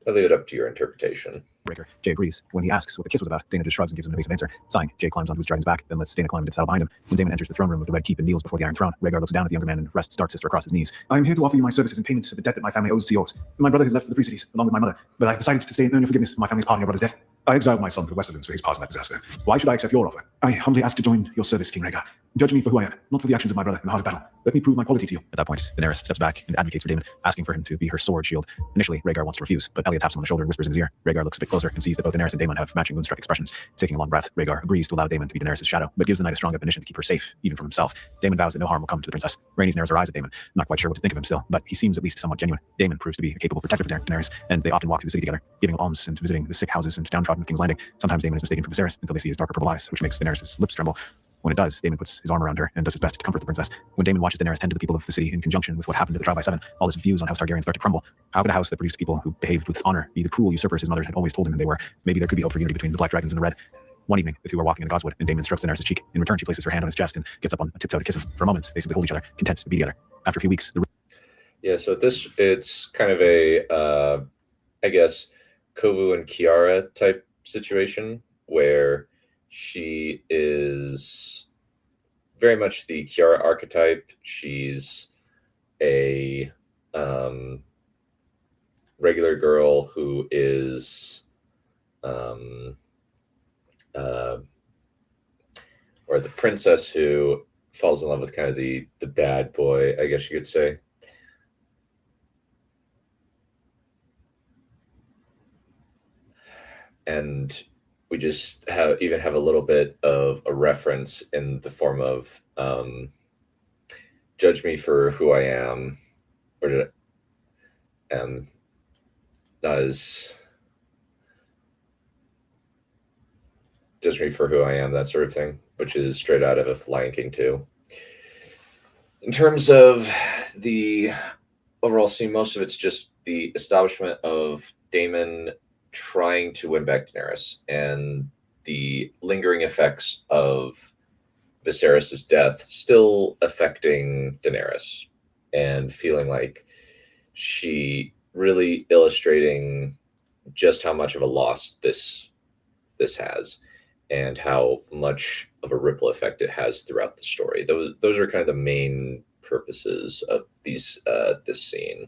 I leave it up to your interpretation. Breaker. Jay agrees. When he asks what the kiss was about, Dana just shrugs and gives him an evasive answer. Sighing, Jay climbs onto his dragon's back, then lets Dana climb into the saddle behind him. When Daemon enters the throne room of the Red Keep and kneels before the Iron Throne, Rhaegar looks down at the younger man and rests Dark Sister across his knees. I am here to offer you my services in payment for the debt that my family owes to yours. My brother has left for the Free Cities, along with my mother, but I have decided to stay and earn your forgiveness for my family's part in your brother's death. I exiled my son to the Westlands for his part in that disaster. Why should I accept your offer? I humbly ask to join your service, King Rhaegar. Judge me for who I am, not for the actions of my brother in the heart of battle. Let me prove my quality to you. At that point, Daenerys steps back and advocates for Daemon, asking for him to be her sword shield. Initially, Rhaegar wants to refuse, but Elia taps him on the shoulder and whispers in his ear. Rhaegar looks a bit closer and sees that both Daenerys and Daemon have matching moonstruck expressions. Taking a long breath, Rhaegar agrees to allow Daemon to be Daenerys' shadow, but gives the knight a strong admonition to keep her safe, even from himself. Daemon vows that no harm will come to the princess. Rhaenys narrows her eyes at Daemon, not quite sure what to think of him still, but he seems at least somewhat genuine. Daemon proves to be a capable protector for Daenerys, and they often walk through the city together, giving alms and visiting the sick houses and downtrodden of King's Landing. Sometimes Daemon is mistaken for Viserys until they see his darker purple eyes, which makes Daenerys' lips tremble. When it does, Daemon puts his arm around her and does his best to comfort the princess. When Daemon watches Daenerys tend to the people of the city in conjunction with what happened to the trial by seven, all his views on House Targaryen start to crumble. How could a house that produced people who behaved with honor be the cruel usurpers his mother had always told him they were? Maybe there could be hope for unity between the Black Dragons and the Red. One evening, the two are walking in the Godswood, and Daemon strokes Daenerys' cheek. In return, she places her hand on his chest and gets up on a tiptoe to kiss him. For a moment, they simply hold each other, content to be together. After a few weeks, Yeah, so it's kind of a, I guess, Kovu and Kiara type situation where she is very much the Kiara archetype. She's a regular girl who is or the princess who falls in love with kind of the bad boy, I guess you could say. And we just have a little bit of a reference in the form of judge me for who I am, or not as judge me for who I am, that sort of thing, which is straight out of Lion King 2. In terms of the overall scene, most of it's just the establishment of Daemon trying to win back Daenerys and the lingering effects of Viserys' death still affecting Daenerys, and feeling like she really illustrating just how much of a loss this has, and how much of a ripple effect it has throughout the story. Those are kind of the main purposes of this scene.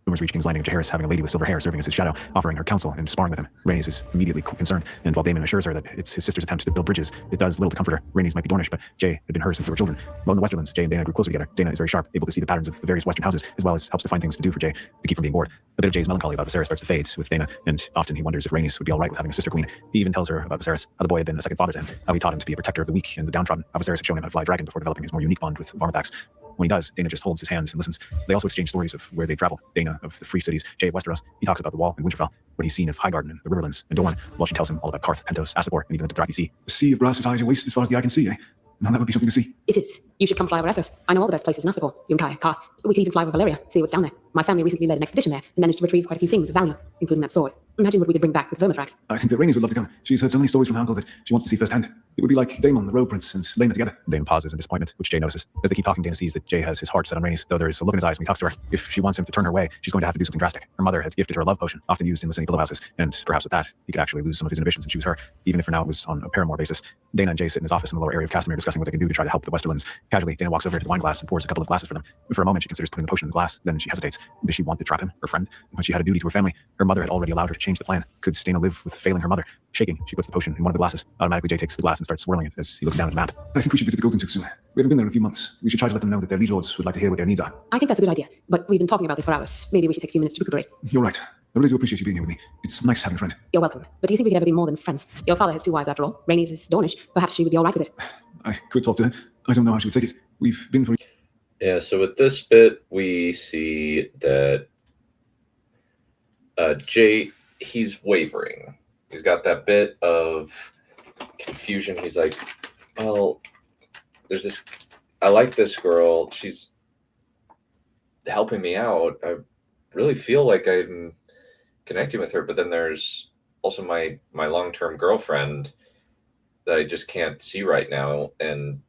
Rumors reach King's Landing of Jaehaerys having a lady with silver hair serving as his shadow, offering her counsel and sparring with him. Rhaenys is immediately concerned, and while Daemon assures her that it's his sister's attempt to build bridges, it does little to comfort her. Rhaenys might be Dornish, but Jae had been hers since they were children. While in the Westerlands, Jae and Dana grew closer together. Dana is very sharp, able to see the patterns of the various Western houses, as well as helps to find things to do for Jae to keep from being bored. A bit of Jae's melancholy about Viserys starts to fade with Dana, and often he wonders if Rhaenys would be all right with having a sister queen. He even tells her about Viserys, how the boy had been a second father to him, how he taught him to be a protector of the weak and the downtrodden, how Viserys had shown him how to fly a dragon before developing his more unique bond with Varmatax. When he does, Dana just holds his hand and listens. They also exchange stories of where they travel. Dana of the free cities, Jae of Westeros. He talks about the Wall and Winterfell, what he's seen of Highgarden and the Riverlands and Dorne, while she tells him all about Karth, Pentos, Astapor, and even the Dothraki Sea. The sea of brass is high as your waist as far as the eye can see, eh? Now that would be something to see. It is. You should come fly over Essos. I know all the best places in Astapor, Yunkai, Karth. We could even fly over Valeria, see what's down there. My family recently led an expedition there and managed to retrieve quite a few things of value, including that sword. Imagine what we could bring back with Vermithrax. I think that Rhaenys would love to come. She's heard so many stories from her uncle that she wants to see firsthand. It would be like Daemon, the Road Prince, and Lena together. Daemon pauses in disappointment, which Jae notices. As they keep talking, Dana sees that Jae has his heart set on Rhaenys, though there is a look in his eyes when he talks to her. If she wants him to turn her away, she's going to have to do something drastic. Her mother had gifted her a love potion, often used in listening pillow houses, and perhaps with that, he could actually lose some of his inhibitions and choose her, even if for now it was on a paramour basis. Dana and Jae sit in his office in the lower area of Castamere discussing what they can do to try to help the Westerlands. Casually, Dana walks over to the wine glass and pours a couple of glasses for them. For a moment, she considers putting the potion in the glass, then she hesitates. Does she want to trap him, her friend? When she had a duty to her family, her mother had already allowed her to change the plan. Could Dana live with failing her mother? Shaking, she puts the potion in one of the glasses. Automatically, Jae takes the glass and starts swirling it as he looks down at the map. I think we should visit the Golden Tooth soon. We haven't been there in a few months. We should try to let them know that their liege lords would like to hear what their needs are. I think that's a good idea, but we've been talking about this for hours. Maybe we should take a few minutes to recuperate. You're right. I really do appreciate you being here with me. It's nice having a friend. You're welcome. But do you think we could ever be more than friends? Your father has two wives after all. Rhaenys is Dornish. Perhaps she would be all right with it. I could talk to her. I don't know how she would take it. We've been for... Yeah, so with this bit, we see that Jae, he's wavering. He's got that bit of confusion. He's like, well, there's this, I like this girl. She's helping me out. I really feel like I'm connecting with her, but then there's also my long-term girlfriend that I just can't see right now. And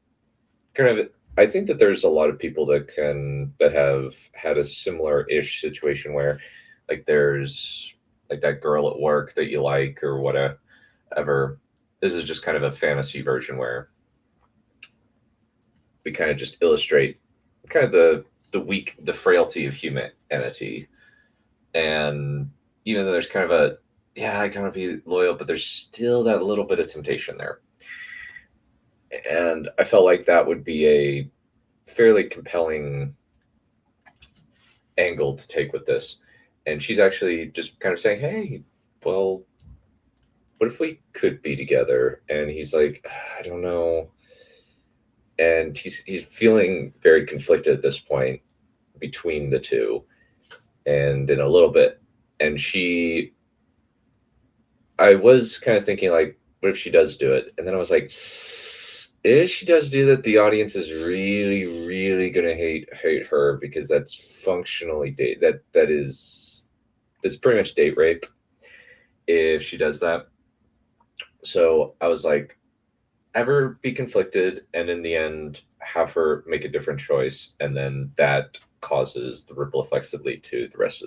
kind of, I think that there's a lot of people that have had a similar-ish situation where like there's like that girl at work that you like or whatever. This is just kind of a fantasy version where we kind of just illustrate kind of the frailty of humanity. And even though there's kind of I gotta be loyal, but there's still that little bit of temptation there. And I felt like that would be a fairly compelling angle to take with this. And she's actually just kind of saying, hey, well, what if we could be together? And he's like, I don't know. And he's feeling very conflicted at this point between the two. And in a little bit, and I was kind of thinking like, what if she does do it? And then I was like, if she does do that, the audience is really, really gonna hate her because that's functionally date that's pretty much date rape if she does that. So I was like, ever be conflicted, and in the end have her make a different choice, and then that causes the ripple effects that lead to the rest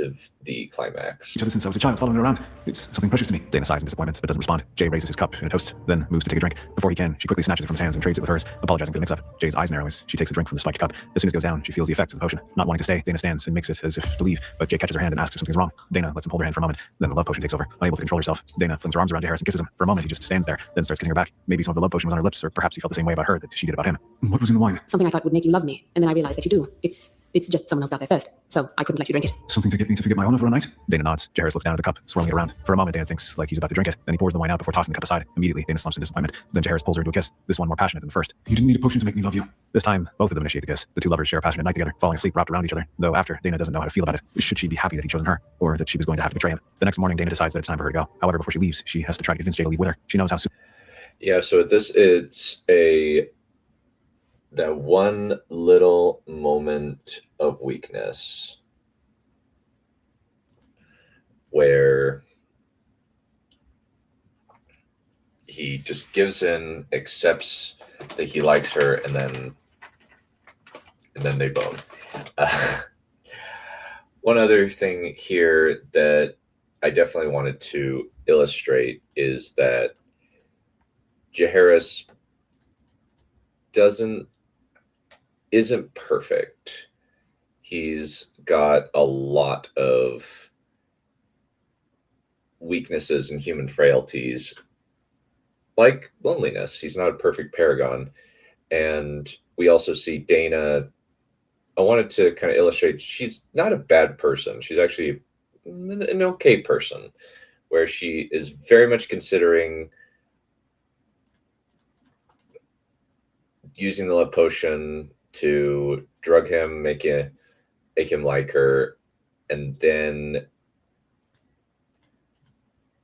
of the climax. Each other since I was a child, following her around. It's something precious to me. Dana sighs in disappointment, but doesn't respond. Jay raises his cup in a toast, then moves to take a drink. Before he can, she quickly snatches it from his hands and trades it with hers, apologizing for the mix-up. Jay's eyes narrow as she takes a drink from the spiked cup. As soon as it goes down, she feels the effects of the potion. Not wanting to stay, Dana stands and makes it as if to leave, but Jay catches her hand and asks if something's wrong. Dana lets him hold her hand for a moment, then the love potion takes over. Unable to control herself, Dana flings her arms around Jaehaerys and kisses him. For a moment, he just stands there, then starts kissing her back. Maybe some of the love potion was on her lips, or perhaps he felt the same way about her that she did about him. What was in the wine? Something I thought would make you love me, and then I realized that you do. It's just someone else got there first, so I couldn't let you drink it. Something to get me to forget my honor for a night? Dana nods. Jaehaerys looks down at the cup, swirling it around. For a moment, Dana thinks like he's about to drink it. Then he pours the wine out before tossing the cup aside. Immediately, Dana slumps in disappointment. Then Jaehaerys pulls her into a kiss, this one more passionate than the first. You didn't need a potion to make me love you. This time, both of them initiate the kiss. The two lovers share a passionate night together, falling asleep wrapped around each other. Though after, Dana doesn't know how to feel about it. Should she be happy that he'd chosen her, or that she was going to have to betray him? The next morning, Dana decides that it's time for her to go. However, before she leaves, she has to try to convince Jay to leave with her. She knows how soon. Yeah, so at this, it's that one little moment of weakness where he just gives in, accepts that he likes her, and then they bone. One other thing here that I definitely wanted to illustrate is that Jaehaerys isn't perfect. He's got a lot of weaknesses and human frailties, like loneliness. He's not a perfect paragon. And we also see Dana. I wanted to kind of illustrate she's not a bad person. She's actually an okay person, where she is very much considering using the love potion to drug him, make him like her, and then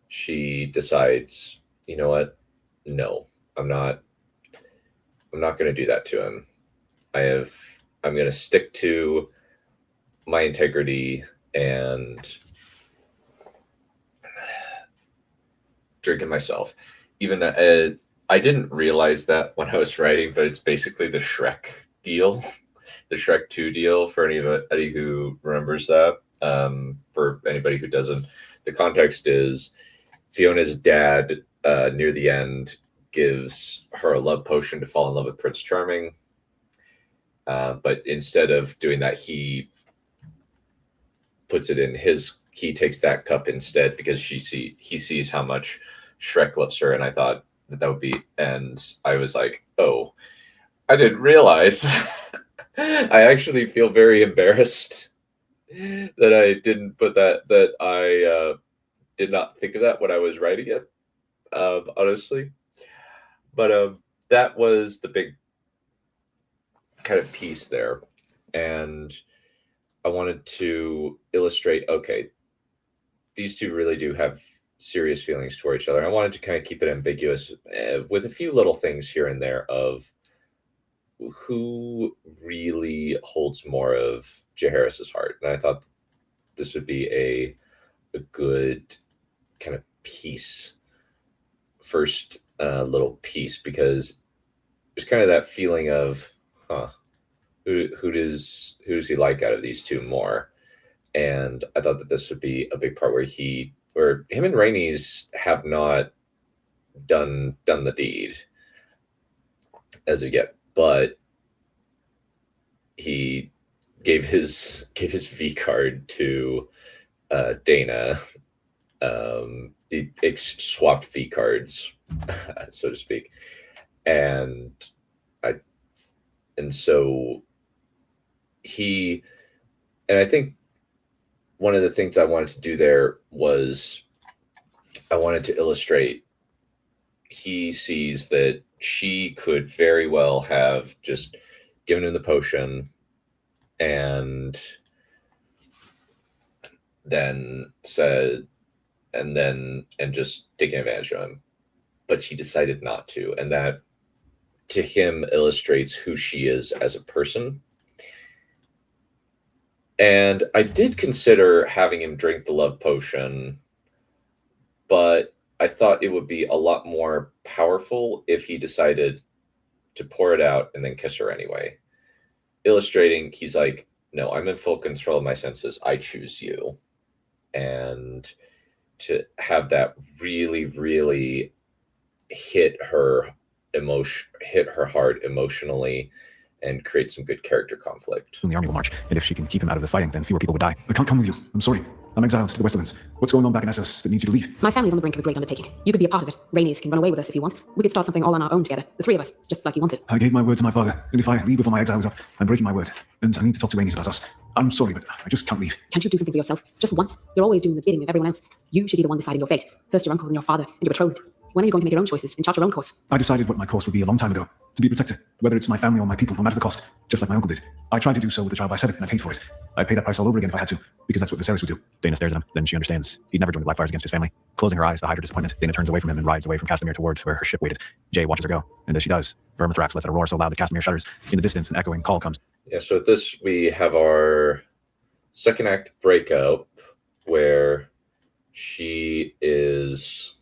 she decides, you know what? No, I'm not going to do that to him. I'm going to stick to my integrity and drink it myself. Even I didn't realize that when I was writing, but it's basically the Shrek deal, the Shrek 2 deal, for anybody who remembers that. For anybody who doesn't, the context is Fiona's dad, near the end, gives her a love potion to fall in love with Prince Charming. But instead of doing that, he puts it in he takes that cup instead, because he sees how much Shrek loves her. And I thought that would be, and I was like, oh, I didn't realize. I actually feel very embarrassed that I didn't put that I did not think of that when I was writing it, honestly. But that was the big kind of piece there. And I wanted to illustrate, okay, these two really do have serious feelings toward each other. I wanted to kind of keep it ambiguous with a few little things here and there of who really holds more of Jaehaerys' heart. And I thought this would be a good kind of piece, first little piece, because there's kind of that feeling of, who does he like out of these two more? And I thought that this would be a big part where him and Rhaenys have not done the deed as of yet, but he gave his V card to Dana. He swapped V cards, so to speak, and so I think one of the things I wanted to do there was I wanted to illustrate he sees that she could very well have just given him the potion and then just taking advantage of him, but she decided not to, and that to him illustrates who she is as a person. And I did consider having him drink the love potion, but I thought it would be a lot more powerful if he decided to pour it out and then kiss her anyway. Illustrating, he's like, no, I'm in full control of my senses. I choose you. And to have that really, really hit her heart emotionally and create some good character conflict. The army will march, and if she can keep him out of the fighting, then fewer people would die. I can't come with you. I'm sorry. I'm exiled to the Westlands. What's going on back in Essos that needs you to leave? My family's on the brink of a great undertaking. You could be a part of it. Rhaenys can run away with us if you want. We could start something all on our own together, the three of us, just like you wanted. I gave my word to my father, and if I leave before my exile is up, I'm breaking my word. And I need to talk to Rhaenys about us. I'm sorry, but I just can't leave. Can't you do something for yourself? Just once? You're always doing the bidding of everyone else. You should be the one deciding your fate. First your uncle, then your father, and your betrothed. When are you going to make your own choices and chart your own course? I decided what my course would be a long time ago. To be protected, whether it's my family or my people, no matter the cost, just like my uncle did. I tried to do so with the trial by Seven, and I paid for it. I'd pay that price all over again if I had to, because that's what Viserys would do. Dana stares at him, then she understands. He'd never joined the Blackfires against his family. Closing her eyes to hide her disappointment, Dana turns away from him and rides away from Castamere towards where her ship waited. Jay watches her go, and as she does, Vermithrax lets out a roar so loud that Castamere shudders. In the distance, an echoing call comes. Yeah, so at this, we have our second act breakup where she is...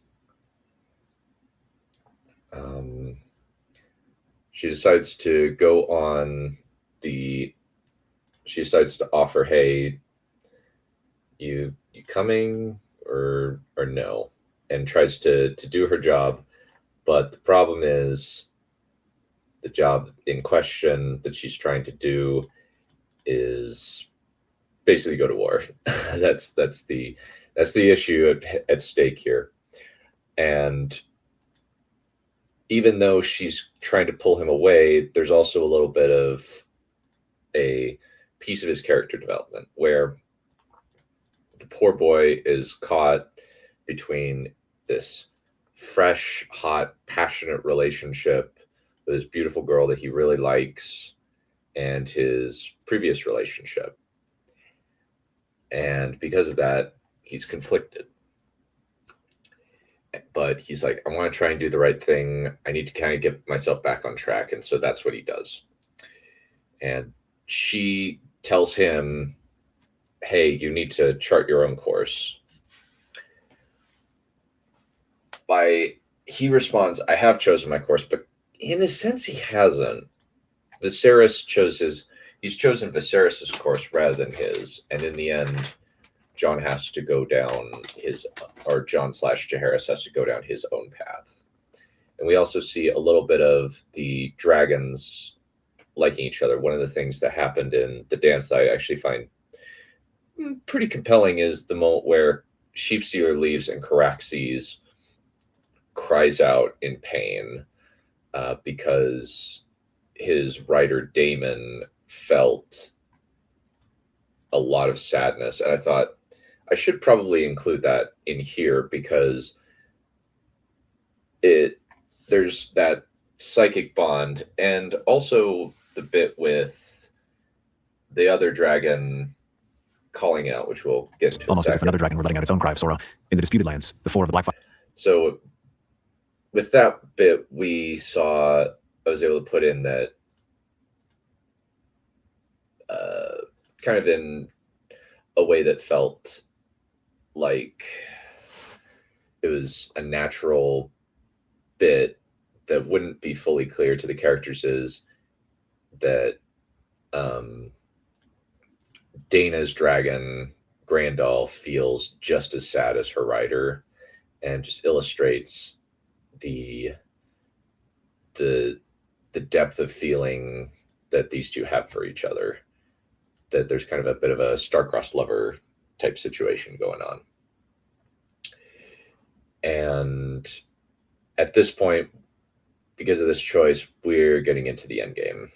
she decides to go on she decides to offer, hey, you coming or no, and tries to do her job. But the problem is the job in question that she's trying to do is basically go to war. that's the issue at stake here. And even though she's trying to pull him away, there's also a little bit of a piece of his character development where the poor boy is caught between this fresh, hot, passionate relationship with this beautiful girl that he really likes and his previous relationship. And because of that, he's conflicted. But he's like, I want to try and do the right thing. I need to kind of get myself back on track. And so that's what he does. And she tells him, hey, you need to chart your own course. He responds, I have chosen my course, but in a sense, he hasn't. He's chosen Viserys' course rather than his. And in the end, Jon has to go down Jon/Jaehaerys has to go down his own path. And we also see a little bit of the dragons liking each other. One of the things that happened in the dance that I actually find pretty compelling is the moment where Sheepstealer leaves and Caraxes cries out in pain because his rider Daemon felt a lot of sadness. And I thought, I should probably include that in here because there's that psychic bond, and also the bit with the other dragon calling out, which we'll get into. Almost as if another dragon were letting out its own cry of sorrow. In the disputed lands, the four of the Blackfire. So with that bit, I was able to put in that kind of in a way that felt like it was a natural bit that wouldn't be fully clear to the characters, is that Dana's dragon Grandal feels just as sad as her rider, and just illustrates the depth of feeling that these two have for each other. That there's kind of a bit of a star-crossed lover type situation going on. And at this point, because of this choice, we're getting into the end game.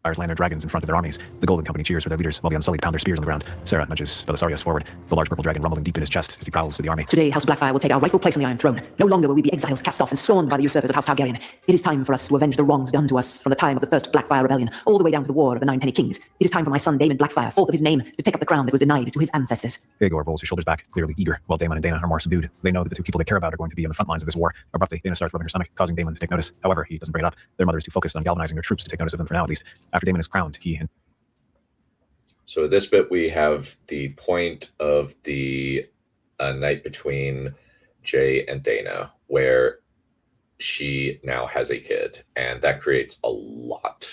Fires land their dragons in front of their armies. The Golden Company cheers for their leaders, while the Unsullied pound their spears on the ground. Sarah nudges Belisarius forward, the large purple dragon rumbling deep in his chest as he prowls through the army. Today, House Blackfire will take our rightful place on the Iron Throne. No longer will we be exiles cast off and scorned by the usurpers of House Targaryen. It is time for us to avenge the wrongs done to us from the time of the first Blackfire Rebellion, all the way down to the War of the Nine-Penny Kings. It is time for my son Daemon Blackfire, fourth of his name, to take up the crown that was denied to his ancestors. Rhaegar rolls his shoulders back, clearly eager, while Daemon and Dana are more subdued. They know that the two people they care about are going to be on the front lines of this war. Abruptly, Dana starts rubbing her stomach, causing Daemon to take notice. However, he doesn't bring it up. Their mother is too focused on galvanizing their troops to take notice of them for now, at least. After Daemon is crowned, he and So at this bit, we have the point of the night between Jay and Dana, where she now has a kid, and that creates a lot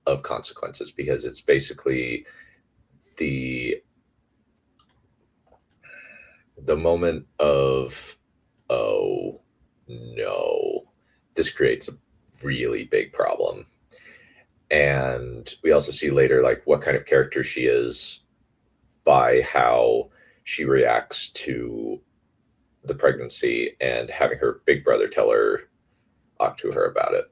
of consequences because it's basically the moment of, oh no, this creates a really big problem. And we also see later like what kind of character she is by how she reacts to the pregnancy and having her big brother talk to her about it.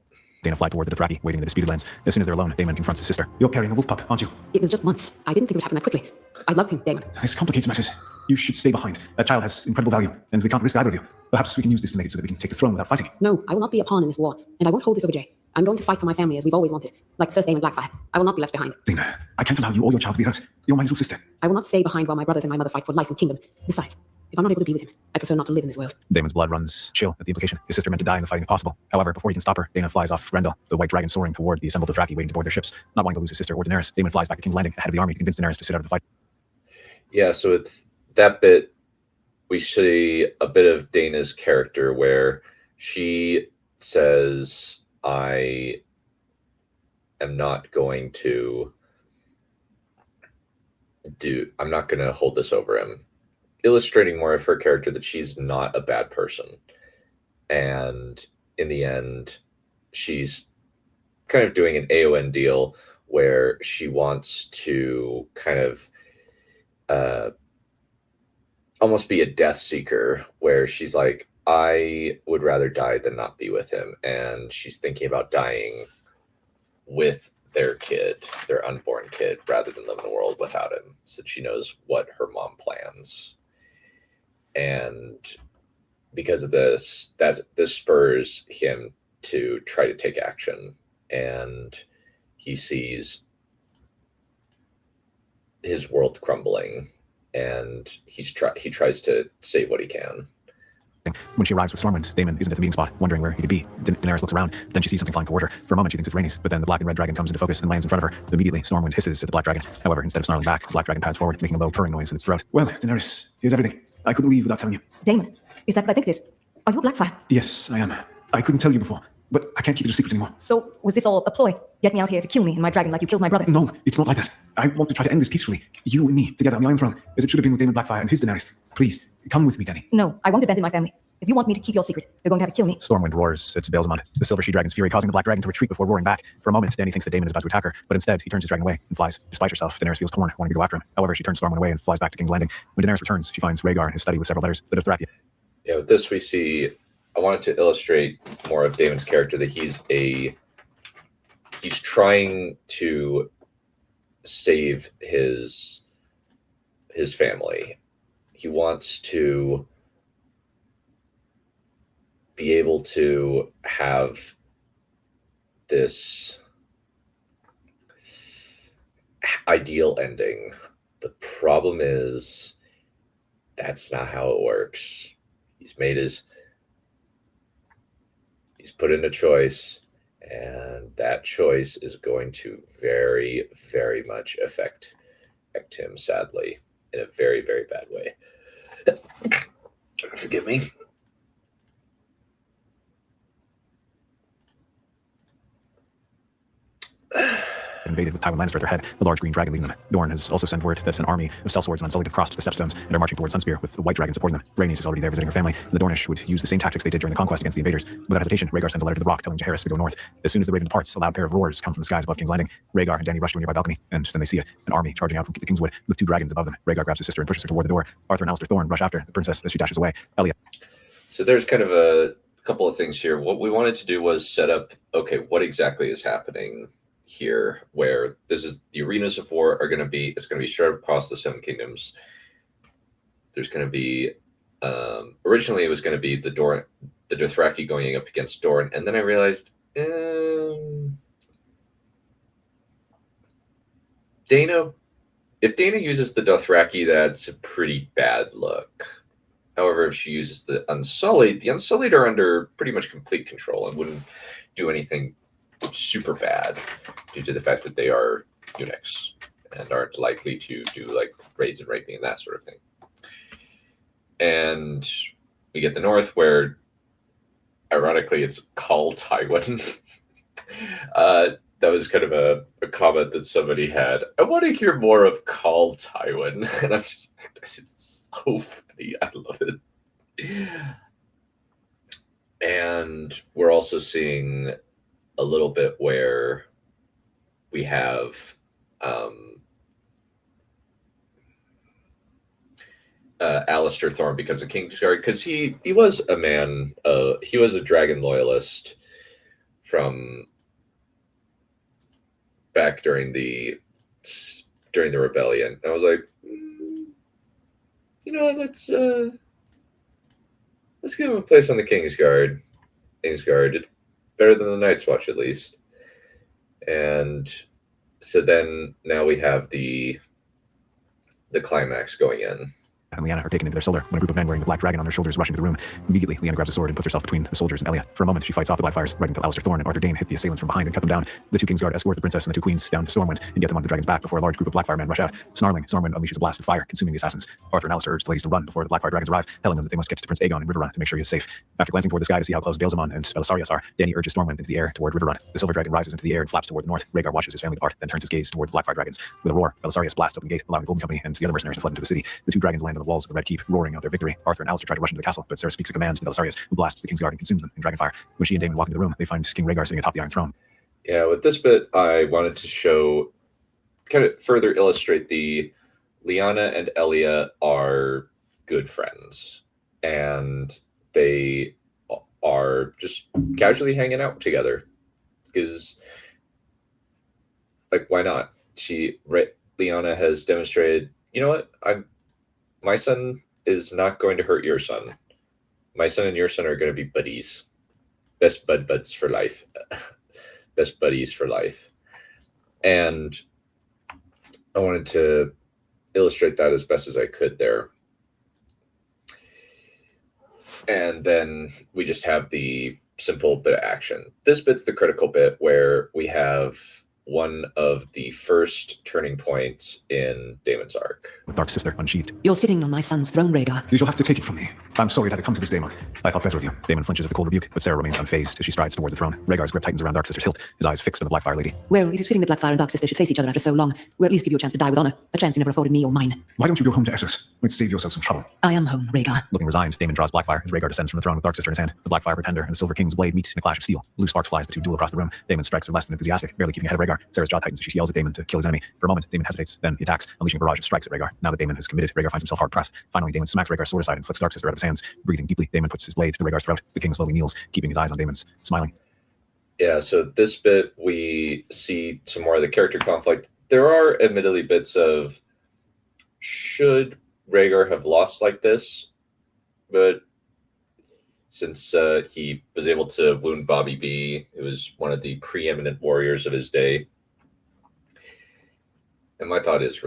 Dana fly toward the Dothraki, waiting in the disputed lands. As soon as they're alone, Daemon confronts his sister. You're carrying a wolf pup, aren't you? It was just months. I didn't think it would happen that quickly. I love him, Damon. This complicates matters. You should stay behind. That child has incredible value, and we can't risk either of you. Perhaps we can use this to make it so that we can take the throne without fighting. No, I will not be a pawn in this war, and I won't hold this over Jay. I'm going to fight for my family as we've always wanted, like the first Daemon Blackfire. I will not be left behind. Dana, I can't allow you or your child to be hurt. You're my little sister. I will not stay behind while my brothers and my mother fight for life and kingdom. Besides, if I'm not able to be with him, I prefer not to live in this world. Damon's blood runs chill at the implication. His sister meant to die in the fighting if possible. However, before he can stop her, Dana flies off Rendell, the white dragon soaring toward the assembled Dothraki waiting to board their ships. Not wanting to lose his sister or Daenerys, Daemon flies back to King's Landing ahead of the army to convince Daenerys to sit out of the fight. Yeah, so with that bit, we see a bit of Dana's character where she says, I am not going to I'm not going to hold this over him. Illustrating more of her character that she's not a bad person. And in the end, she's kind of doing an AON deal where she wants to kind of almost be a death seeker, where she's like, I would rather die than not be with him. And she's thinking about dying with their kid, their unborn kid, rather than live in a world without him, since she knows what her mom plans. And because of this, this spurs him to try to take action. And he sees his world crumbling, and he tries to save what he can. When she arrives with Stormwind, Daemon isn't at the meeting spot, wondering where he could be. Daenerys looks around, then she sees something flying toward her. For a moment, she thinks it's Rhaenys, but then the black and red dragon comes into focus and lands in front of her. Immediately, Stormwind hisses at the black dragon. However, instead of snarling back, the black dragon pads forward, making a low purring noise in its throat. Well, Daenerys, here's everything. I couldn't leave without telling you. Damon, is that what I think it is? Are you a Blackfire? Yes, I am. I couldn't tell you before, but I can't keep it a secret anymore. So, was this all a ploy? Get me out here to kill me and my dragon like you killed my brother? No, it's not like that. I want to try to end this peacefully. You and me, together on the Iron Throne, as it should have been with Daemon Blackfire and his Daenerys. Please, come with me, Dany. No, I won't abandon my family. If you want me to keep your secret, you're going to have to kill me. Stormwind roars at Baelzemond, the silver she-dragon's fury causing the black dragon to retreat before roaring back. For a moment, Dany thinks that Daemon is about to attack her, but instead, he turns his dragon away and flies. Despite herself, Daenerys feels torn, wanting to go after him. However, she turns Stormwind away and flies back to King's Landing. When Daenerys returns, she finds Rhaegar in his study with several letters, the Dothraki. Yeah, with this we see, I wanted to illustrate more of Daemon's character, that he's trying to save his family. He wants to be able to have this ideal ending. The problem is that's not how it works. He's put in a choice, and that choice is going to very, very much affect him, sadly, in a very, very bad way. Forgive me. Invaded with Tywin Lannister at their head, the large green dragon leading them. Dorne has also sent word that an army of sellswords and Unsullied have crossed the stepstones and are marching towards Sunspear, with the white dragon supporting them. Rhaenys is already there visiting her family, and the Dornish would use the same tactics they did during the conquest against the invaders. Without hesitation, Rhaegar sends a letter to the Rock telling Jaehaerys to go north. As soon as the raven departs, a loud pair of roars come from the skies above King's Landing. Rhaegar and Dany rush to a nearby balcony, and then they see an army charging out from the Kingswood with two dragons above them. Rhaegar grabs his sister and pushes her toward the door. Arthur and Alistair Thorne rush after the princess as she dashes away. Elia. So there's kind of a couple of things here. What we wanted to do was set up, okay, what exactly is happening here, where this is the arenas of war are going to be. It's going to be spread across the Seven Kingdoms. There's going to be originally it was going to be the Dothraki going up against Dorne, and then I realized if Dana uses the Dothraki, that's a pretty bad look. However, if she uses the Unsullied are under pretty much complete control and wouldn't do anything super bad due to the fact that they are eunuchs and aren't likely to do like raids and raping and that sort of thing. And we get the North, where ironically it's called Tywin. That was kind of a comment that somebody had. I want to hear more of Call Tywin. And I'm just like, this is so funny. I love it. And we're also seeing a little bit where we have Alistair Thorne becomes a Kingsguard, because he was a man, he was a dragon loyalist from back during the rebellion. I was like, let's give him a place on the Kingsguard. It's better than the Night's Watch, at least. And so then now we have the climax going in. And Lyanna are taken into their cellar when a group of men wearing the black dragon on their shoulders rush into the room. Immediately, Lyanna grabs a sword and puts herself between the soldiers and Elia. For a moment, she fights off the Blackfires, right until Alistair Thorne and Arthur Dayne hit the assailants from behind and cut them down. The two Kingsguard escort the princess and the two queens down to Stormwind and get them onto the dragon's back before a large group of Blackfire men rush out. Snarling, Stormwind unleashes a blast of fire, consuming the assassins. Arthur and Alistair urge the ladies to run before the Blackfire dragons arrive, telling them that they must get to Prince Aegon in Riverrun to make sure he is safe. After glancing toward the sky to see how close Baelzamon and Belisarius are, Dany urges Stormwind into the air toward Riverrun. The silver dragon rises into the air and flaps toward the north. Rhaegar watches his family depart, then turns his gaze toward the Blackfire dragons. With a roar, Belisarius blasts open the gate, allowing the Golden Company and the other mercenaries to flood into the city. The two dragons land on the walls of the Red Keep, roaring out their victory. Arthur and Alistair try to rush into the castle, but Sarah speaks a command to Belisarius, who blasts the Kingsguard and consumes them in dragonfire. When she and Daemon walk into the room, they find King Rhaegar sitting atop the Iron Throne. Yeah, with this bit, I wanted to show, kind of further illustrate the Lyanna and Elia are good friends, and they are just casually hanging out together because, like, why not? Lyanna has demonstrated, you know what? My son is not going to hurt your son. My son and your son are going to be buddies. Best buds for life. Best buddies for life. And I wanted to illustrate that as best as I could there. And then we just have the simple bit of action. This bit's the critical bit where we have one of the first turning points in Daemon's arc. With Dark Sister unsheathed. You're sitting on my son's throne, Rhaegar. You'll have to take it from me. I'm sorry that it come to this, Daemon. I thought better of you. Daemon flinches at the cold rebuke, but Sarah remains unfazed as she strides toward the throne. Rhaegar's grip tightens around Dark Sister's hilt, his eyes fixed on the Blackfire lady. Well, it is fitting that Blackfire and Dark Sister should face each other after so long. We'll at least give you a chance to die with honor. A chance you never afforded me or mine. Why don't you go home to Essos? Might save yourself some trouble. I am home, Rhaegar. Looking resigned, Daemon draws Blackfire as Rhaegar descends from the throne with Dark Sister in his hand. The Blackfire Pretender and the Silver King's blade meet in a clash of steel. Blue sparks flies, the two duel across the room. Daemon's strikes are less than enthusiastic, barely keeping ahead of Rhaegar. Sarah's jaw tightens as she yells at Daemon to kill his enemy. For a moment, Daemon hesitates, then he attacks, unleashing a barrage of strikes at Rhaegar. Now that Daemon has committed, Rhaegar finds himself hard pressed. Finally, Daemon smacks Rhaegar's sword aside and flicks Dark Sister out of his hands. Breathing deeply, Daemon puts his blade to Rhaegar's throat. The king slowly kneels, keeping his eyes on Daemon's, smiling. Yeah, so this bit, we see some more of the character conflict. There are admittedly bits of, should Rhaegar have lost like this? But since he was able to wound Bobby B, who was one of the preeminent warriors of his day. And my thought is,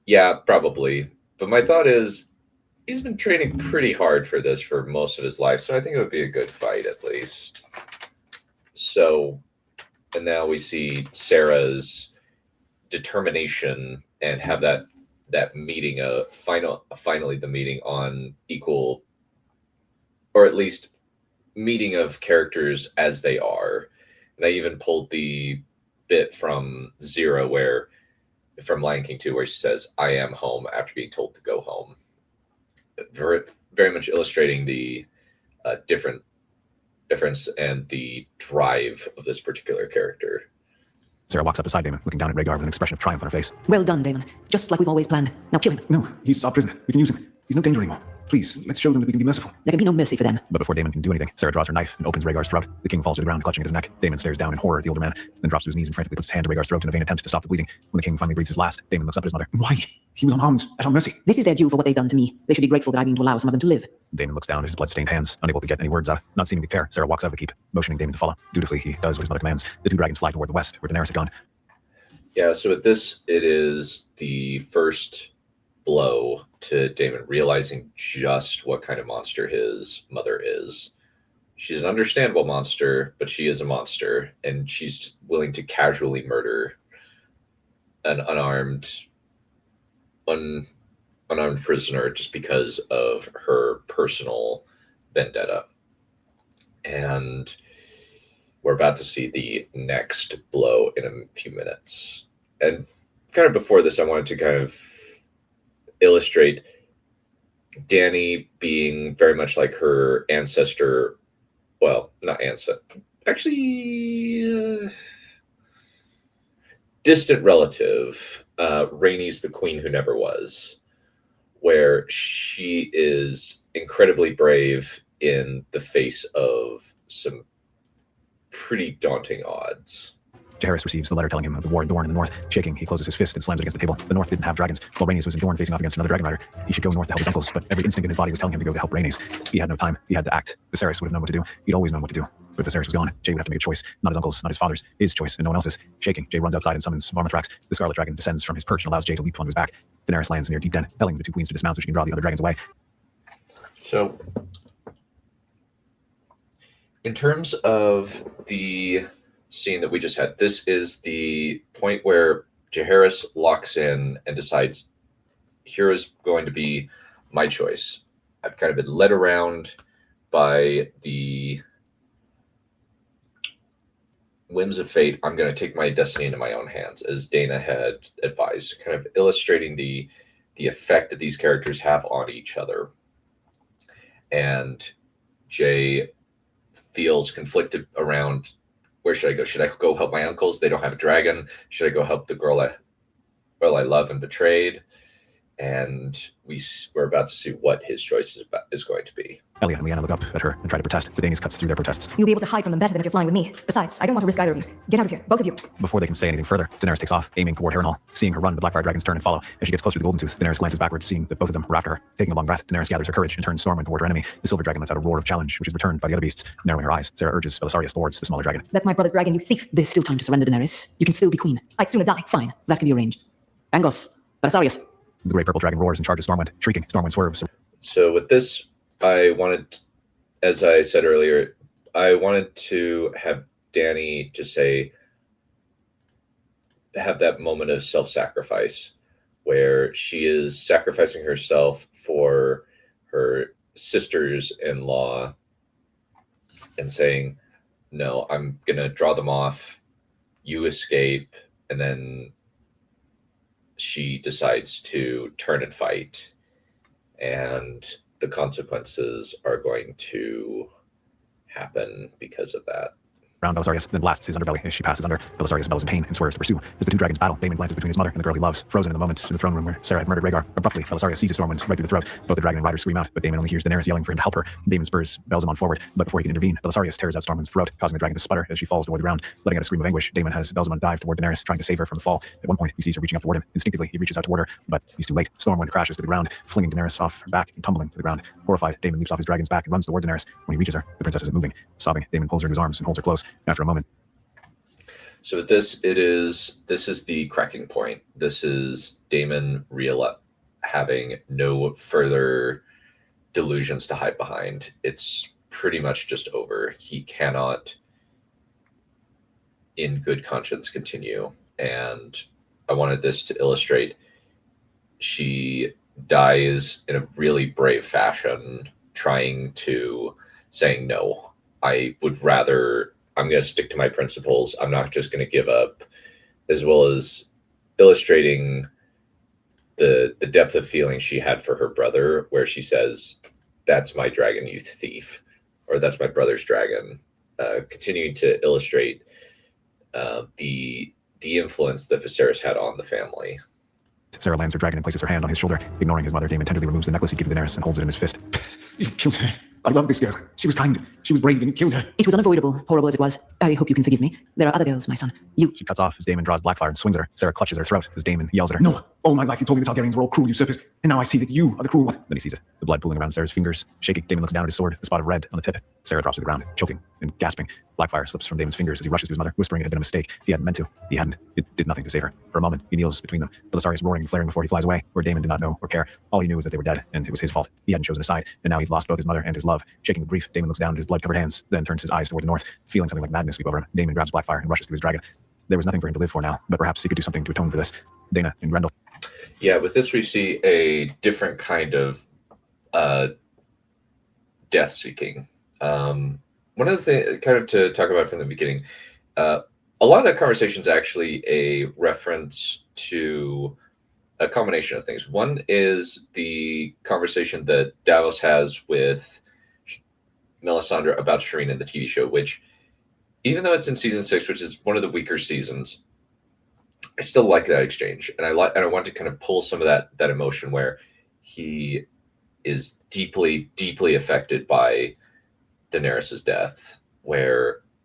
yeah, probably. But my thought is, he's been training pretty hard for this for most of his life, so I think it would be a good fight at least. So, and now we see Sarah's determination and have that meeting, finally the meeting on equal, or at least meeting of characters as they are. And I even pulled the bit from from Lion King 2 where she says, "I am home," after being told to go home. Very, very much illustrating the difference and the drive of this particular character. Sarah walks up beside Daemon, looking down at Rhaegar with an expression of triumph on her face. Well done, Daemon. Just like we've always planned. Now kill him. No, he's our prisoner. We can use him. He's no danger anymore. Please, let's show them that we can be merciful. There can be no mercy for them. But before Daemon can do anything, Sarah draws her knife and opens Rhaegar's throat. The king falls to the ground, clutching at his neck. Daemon stares down in horror at the older man, then drops to his knees and frantically puts his hand to Rhaegar's throat in a vain attempt to stop the bleeding. When the king finally breathes his last, Daemon looks up at his mother. Why? He was unharmed, at our mercy. This is their due for what they've done to me. They should be grateful that I mean to allow some of them to live. Daemon looks down at his blood-stained hands, unable to get any words out. Not seeming to care, Sarah walks out of the keep, motioning Daemon to follow. Dutifully, he does what his mother commands. The two dragons fly toward the west, where Daenerys had gone. Yeah, so with this, it is the first blow to Daemon realizing just what kind of monster his mother is. She's an understandable monster, but she is a monster, and she's just willing to casually murder an unarmed prisoner just because of her personal vendetta. And we're about to see the next blow in a few minutes. And kind of before this, I wanted to kind of illustrate Dany being very much like her ancestor. Well, not ancestor. Actually, distant relative, Rhaenys the Queen Who Never Was, where she is incredibly brave in the face of some pretty daunting odds. Jaehaerys receives the letter telling him of the war in Dorne in the north. Shaking, he closes his fist and slams it against the table. The north didn't have dragons, while Rhaenys was in Dorne facing off against another dragon rider. He should go north to help his uncles, but every instinct in his body was telling him to go to help Rhaenys. He had no time. He had to act. Viserys would have known what to do. He'd always known what to do. But if Viserys was gone, Jae would have to make a choice. Not his uncle's, not his father's, his choice, and no one else's. Shaking, Jae runs outside and summons Varmithrax. The Scarlet Dragon descends from his perch and allows Jae to leap onto his back. Daenerys lands near Deep Den, telling the two queens to dismount so she can draw the other dragons away. So, in terms of the scene that we just had, this is the point where Jaehaerys locks in and decides, here is going to be my choice. I've kind of been led around by the whims of fate. I'm going to take my destiny into my own hands, as Dana had advised, kind of illustrating the effect that these characters have on each other. And Jae feels conflicted around, where should I go? Should I go help my uncles? They don't have a dragon. Should I go help the girl I love and betrayed? And we're about to see what his choice is going to be. Elia and Lyanna look up at her and try to protest. The Danes cuts through their protests. You'll be able to hide from them better than if you're flying with me. Besides, I don't want to risk either of you. Get out of here, both of you. Before they can say anything further, Daenerys takes off, aiming toward Harrenhal. Seeing her run, the Blackfire dragons turn and follow. As she gets closer to the Golden Tooth, Daenerys glances backward, seeing that both of them are after her. Taking a long breath, Daenerys gathers her courage and turns Stormwind toward her enemy. The Silver Dragon lets out a roar of challenge, which is returned by the other beasts. Narrowing her eyes, Sarah urges Belisarius towards the smaller dragon. That's my brother's dragon, you thief. There's still time to surrender, Daenerys. You can still be queen. I'd sooner die. Fine, that can be arranged. Angos, Belisarius. The great purple dragon roars and charges Stormwind. Shrieking, Stormwind swerves. So with this, I wanted, as I said earlier, I wanted to have Dany just have that moment of self-sacrifice where she is sacrificing herself for her sisters-in-law and saying, no, I'm going to draw them off, you escape, and then she decides to turn and fight, and the consequences are going to happen because of that. Around Belisarius, then blasts his underbelly as she passes under. Belisarius bellows in pain and swerves to pursue. As the two dragons battle, Daemon glances between his mother and the girl he loves, frozen in the moment in the throne room where Sarah had murdered Rhaegar. Abruptly, Belisarius seizes Stormwind right through the throat. Both the dragon and riders scream out, but Daemon only hears Daenerys yelling for him to help her. Daemon spurs Belzamon forward, but before he can intervene, Belisarius tears out Stormwind's throat, causing the dragon to sputter as she falls toward the ground. Letting out a scream of anguish, Daemon has Belzamon dive toward Daenerys, trying to save her from the fall. At one point, he sees her reaching up toward him. Instinctively, he reaches out toward her, but he's too late. Stormwind crashes to the ground, flinging Daenerys off her back and tumbling to the ground. Horrified, Daemon leaps off his dragon's back and runs toward Daenerys. When he reaches her, the princess isn't moving. Sobbing, Daemon pulls her to his arms and holds her close. After a moment, so with this, this is the cracking point. This is Daemon having no further delusions to hide behind. It's pretty much just over. He cannot, in good conscience, continue. And I wanted this to illustrate she dies in a really brave fashion, saying, no, I'm going to stick to my principles. I'm not just going to give up, as well as illustrating the depth of feeling she had for her brother, where she says, that's my dragon, you thief, or that's my brother's dragon, continuing to illustrate the influence that Viserys had on the family. Sarah lands her dragon and places her hand on his shoulder. Ignoring his mother, Daemon tenderly removes the necklace he'd given Daenerys and holds it in his fist. You killed her. I love this girl. She was kind. She was brave, and you killed her. It was unavoidable, horrible as it was. I hope you can forgive me. There are other girls, my son. You. She cuts off as Daemon draws Blackfire and swings at her. Sarah clutches her throat as Daemon yells at her. No. All my life you told me the Targaryens were all cruel usurpers, and now I see that you are the cruel one. Then he sees it, the blood pooling around Sarah's fingers. Shaking, Daemon looks down at his sword, the spot of red on the tip. Sarah drops to the ground, choking and gasping. Blackfire slips from Daemon's fingers as he rushes to his mother, whispering it had been a mistake. He hadn't meant to. He hadn't. It did nothing to save her. For a moment, he kneels between them. Belisarius roaring and flaring before he flies away, where Daemon did not know or care. All he knew was that they were dead, and it was his fault. He hadn't chosen a side, and now he'd lost both his mother and his love. Shaking with grief, Daemon looks down at his blood-covered hands, then turns his eyes toward the north, feeling something like madness sweep over him. Daemon grabs Blackfire and rushes to his dragon. There was nothing for him to live for now, but perhaps he could do something to atone for this. Dana and Grendel. Yeah, with this we see a different kind of death seeking. One of the things, kind of to talk about from the beginning, a lot of that conversation is actually a reference to a combination of things. One is the conversation that Davos has with Melisandre about Shireen in the TV show, which, even though it's in season 6, which is one of the weaker seasons, I still like that exchange, and I want to kind of pull some of that emotion where he is deeply, deeply affected by Daenerys' death,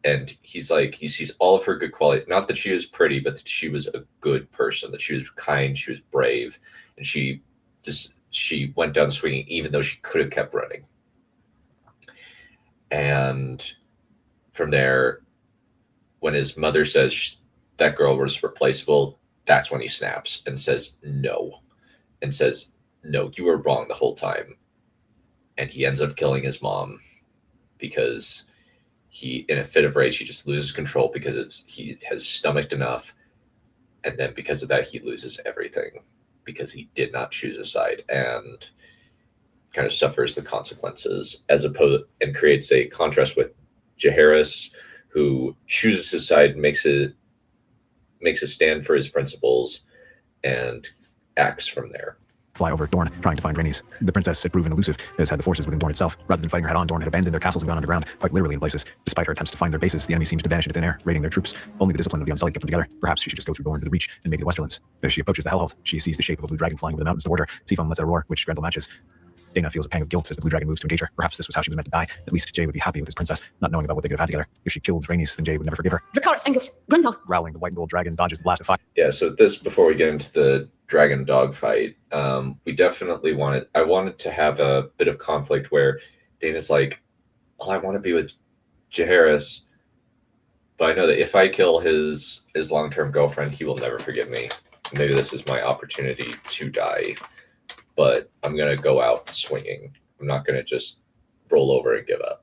and he's like, he sees all of her good quality, not that she was pretty, but that she was a good person, that she was kind, she was brave, and she went down swinging even though she could have kept running. And from there, when his mother says that girl was replaceable, that's when he snaps and says no, you were wrong the whole time. And he ends up killing his mom because he, in a fit of rage, he just loses control because he has stomached enough, and then because of that he loses everything because he did not choose a side and kind of suffers the consequences, and creates a contrast with Jaehaerys, who chooses his side, makes a stand for his principles, and acts from there. Fly over Dorne, trying to find Rhaenys. The princess had proven elusive, as had the forces within Dorne itself. Rather than fighting her head-on, Dorne had abandoned their castles and gone underground, quite literally in places. Despite her attempts to find their bases, the enemy seems to vanish into thin air, raiding their troops. Only the discipline of the Unsullied kept them together. Perhaps she should just go through Dorne to the Reach and maybe the Westerlands. As she approaches the Hellholt, she sees the shape of a blue dragon flying over the mountains toward her. Seafoam lets out a roar, which Grendel matches. Dana feels a pang of guilt as the blue dragon moves to engage her. Perhaps this was how she was meant to die. At least Jae would be happy with his princess, not knowing about what they could have had together. If she killed Rhaenys, then Jae would never forgive her. Dracarys. Angus, Grendel. Growling, the white and gold dragon dodges the blast of fire. Yeah, so before we get into the dragon dog fight, we definitely wanted to have a bit of conflict where Dana's like, oh, I want to be with Jaehaerys, but I know that if I kill his long-term girlfriend, he will never forgive me. Maybe this is my opportunity to die, but I'm going to go out swinging. I'm not going to just roll over and give up.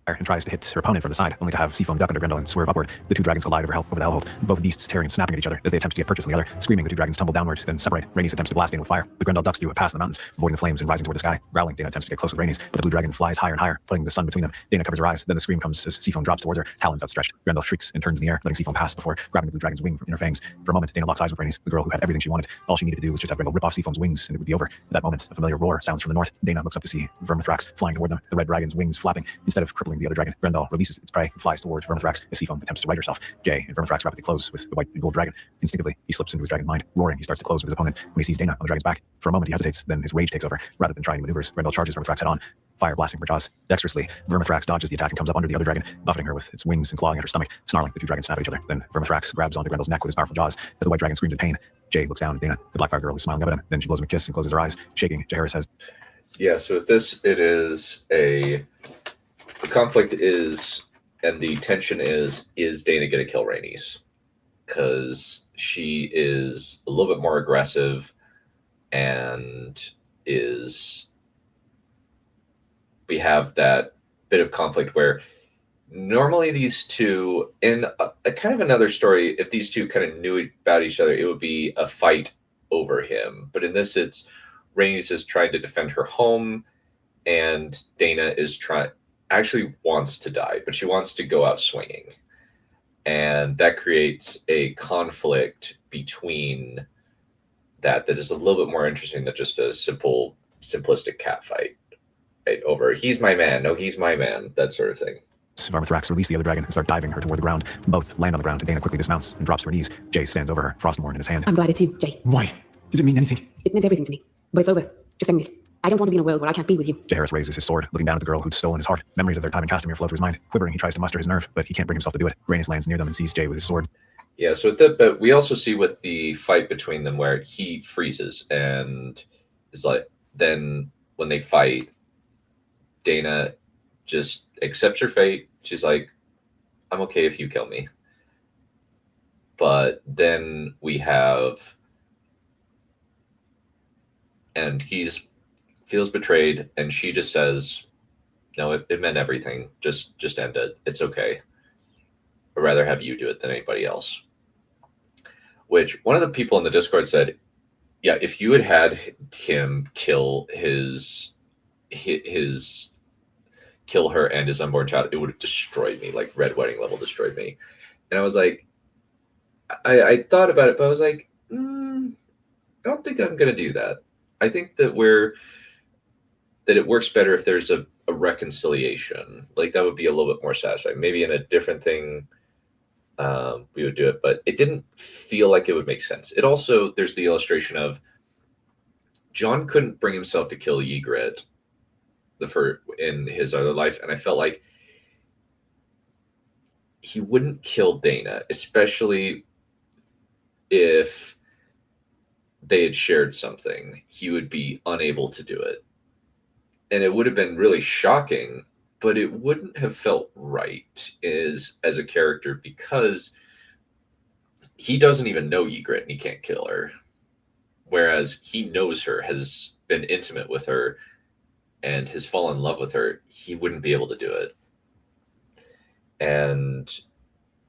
And tries to hit her opponent from the side, only to have Seafoam duck under Grendel and swerve upward. The two dragons collide over the Hellholt, both beasts tearing and snapping at each other as they attempt to get purchase on the other. Screaming, the two dragons tumble downward, then separate. Rhaenys attempts to blast Dana with fire, but Grendel ducks through a pass in the mountains, avoiding the flames and rising toward the sky. Growling, Dana attempts to get close with Rhaenys, but the blue dragon flies higher and higher, putting the sun between them. Dana covers her eyes, then the scream comes as Seafoam drops towards her, talons outstretched. Grendel shrieks and turns in the air, letting Seafoam pass before grabbing the blue dragon's wing from in her fangs. For a moment, Dana locks eyes with Rhaenys, the girl who had everything she wanted. All she needed to do was just have Grendel rip off Seafoam's wings, and it would be over. At that moment, a familiar roar sounds from the north. Dana looks up to see Vermithrax flying toward them, the red dragon's wings flapping. Instead of crippling the other dragon, Grendel releases its prey and flies towards Vermithrax as Seafoam attempts to right herself. Jae and Vermithrax rapidly close with the white and gold dragon. Instinctively, he slips into his dragon's mind. Roaring, he starts to close with his opponent when he sees Dana on the dragon's back. For a moment, he hesitates, then his rage takes over. Rather than trying maneuvers, Grendel charges Vermithrax head on, fire blasting from her jaws. Dexterously, Vermithrax dodges the attack and comes up under the other dragon, buffeting her with its wings and clawing at her stomach. Snarling, the two dragons snap at each other. Then Vermithrax grabs onto Grendel's neck with his powerful jaws as the white dragon screams in pain. Jae looks down at Dana, the Blackfire girl is smiling up at him. Then she blows him a kiss and closes her eyes, shaking. Jaehaerys has. Yeah, so the conflict is, and the tension is Dana going to kill Rhaenys? Because she is a little bit more aggressive and we have that bit of conflict where normally these two, in a kind of another story, if these two kind of knew about each other, it would be a fight over him. But in this, it's Rhaenys is trying to defend her home, and Dana actually wants to die, but she wants to go out swinging. And that creates a conflict between that is a little bit more interesting than just a simplistic cat fight. Right? Over, he's my man, no, he's my man, that sort of thing. Vermithrax release the other dragon and start diving her toward the ground. Both land on the ground, and Dana quickly dismounts and drops to her knees. Jae stands over her, Frostmourne in his hand. I'm glad it's you, Jae. Why? Did it mean anything? It meant everything to me. But it's over. Just end it. I don't want to be in a world where I can't be with you. Jaehaerys raises his sword, looking down at the girl who'd stolen his heart. Memories of their time in Castamere flow through his mind. Quivering, he tries to muster his nerve, but he can't bring himself to do it. Rhaenys lands near them and sees Jay with his sword. Yeah, so but we also see with the fight between them where he freezes and is like, then when they fight, Dana just accepts her fate. She's like, I'm okay if you kill me. But then we have, and he's feels betrayed, and she just says, no, it meant everything. Just end it. It's okay. I'd rather have you do it than anybody else. Which one of the people in the Discord said, yeah, if you had him kill kill her and his unborn child, it would have destroyed me, like Red Wedding level destroyed me. And I was like, I thought about it, but I was like, I don't think I'm gonna do that. I think that it works better if there's a reconciliation. Like that would be a little bit more satisfying. Maybe in a different thing, we would do it, but it didn't feel like it would make sense. It also, there's the illustration of Jon couldn't bring himself to kill Ygritte in his other life, and I felt like he wouldn't kill Dana, especially if they had shared something. He would be unable to do it, and it would have been really shocking, but it wouldn't have felt right as a character, because he doesn't even know Ygritte and he can't kill her, whereas he knows her, has been intimate with her, and has fallen in love with her. He wouldn't be able to do it. And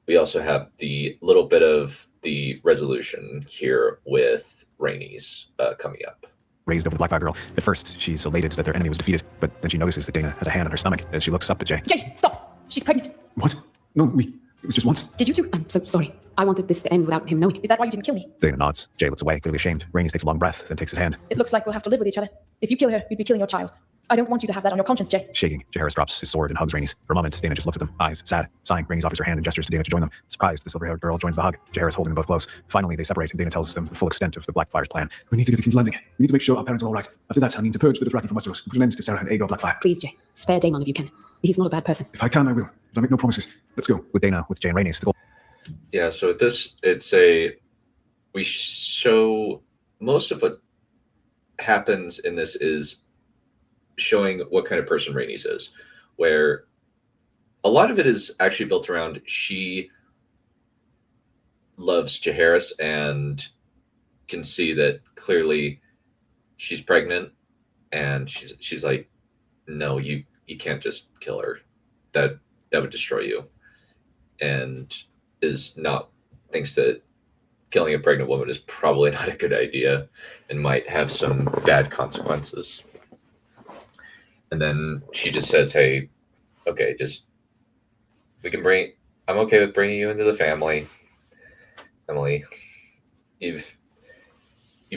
we also have the little bit of the resolution here with Rhaenys coming up. Raised over the Blackfire girl. At first, she's elated that their enemy was defeated, but then she notices that Dana has a hand on her stomach as she looks up at Jay. Jay, stop! She's pregnant. What? No, it was just once. Did you two? I'm so sorry. I wanted this to end without him knowing. Is that why you didn't kill me? Dana nods. Jay looks away, clearly ashamed. Rhaenys takes a long breath, then takes his hand. It looks like we'll have to live with each other. If you kill her, you'd be killing your child. I don't want you to have that on your conscience, Jay. Shaking, Jaehaerys drops his sword and hugs Rhaenys. For a moment, Dana just looks at them, eyes sad. Sighing, Rhaenys offers her hand and gestures to Dana to join them. Surprised, the silver-haired girl joins the hug. Jaehaerys holding them both close. Finally, they separate, and Dana tells them the full extent of the Blackfire's plan. We need to get to King's Landing. We need to make sure our parents are all right. After that, I need to purge the Dothraki from Westeros. Put an end to Sarah and Aegor Blackfire. Please, Jay. Spare Daemon if you can. He's not a bad person. If I can, I will. But I make no promises. Let's go. With Dana, with Jay and Rhaenys, the goal. Yeah, so at this, we show most of what happens in this is showing what kind of person Rhaenys is, where a lot of it is actually built around she loves Jaehaerys and can see that clearly she's pregnant, and she's like, no, you can't just kill her. That would destroy you. And thinks that killing a pregnant woman is probably not a good idea and might have some bad consequences. And then she just says, hey, okay, I'm okay with bringing you into the family. Emily, you've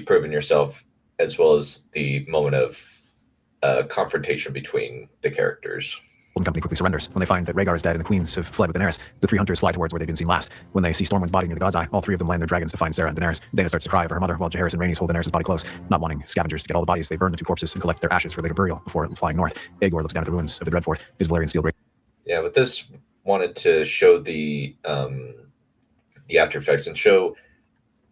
proven yourself, as well as the moment of confrontation between the characters. Golden Company quickly surrenders. When they find that Rhaegar is dead and the queens have fled with Daenerys, the three hunters fly towards where they've been seen last. When they see Stormwind's body near the God's Eye, all three of them land their dragons to find Sarah and Daenerys. Dana starts to cry over her mother, while Jaehaerys and Rhaenys hold Daenerys' body close. Not wanting scavengers to get all the bodies, they burn the two corpses and collect their ashes for later burial before flying north. Aegor looks down at the ruins of the Dreadfort, his Valyrian steel blade. Yeah, but this wanted to show the after effects and show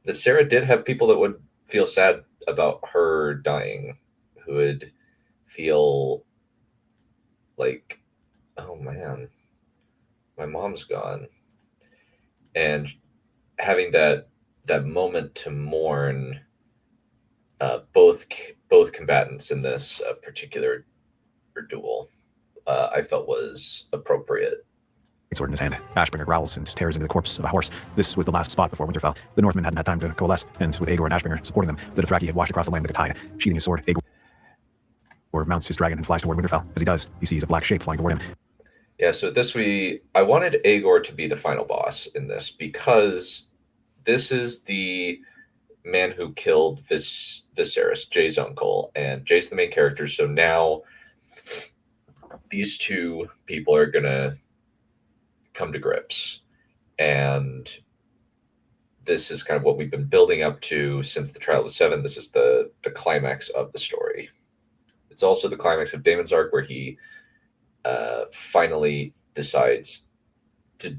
that Sarah did have people that would feel sad about her dying, who would feel like, oh man, my mom's gone. And having that moment to mourn both combatants in this particular duel, I felt was appropriate. Sword in his hand. Ashbringer growls and tears into the corpse of a horse. This was the last spot before Winterfell. The Northmen hadn't had time to coalesce, and with Aegor and Ashbringer supporting them, the Dothraki had washed across the land like a tide. Sheathing his sword, Aegor mounts his dragon and flies toward Winterfell. As he does, he sees a black shape flying toward him. Yeah, so I wanted Aegor to be the final boss in this, because this is the man who killed Viserys, Jay's uncle, and Jay's the main character. So now these two people are gonna come to grips, and this is kind of what we've been building up to since the Trial of the Seven. This is the climax of the story. It's also the climax of Daemon's arc, where he finally decides to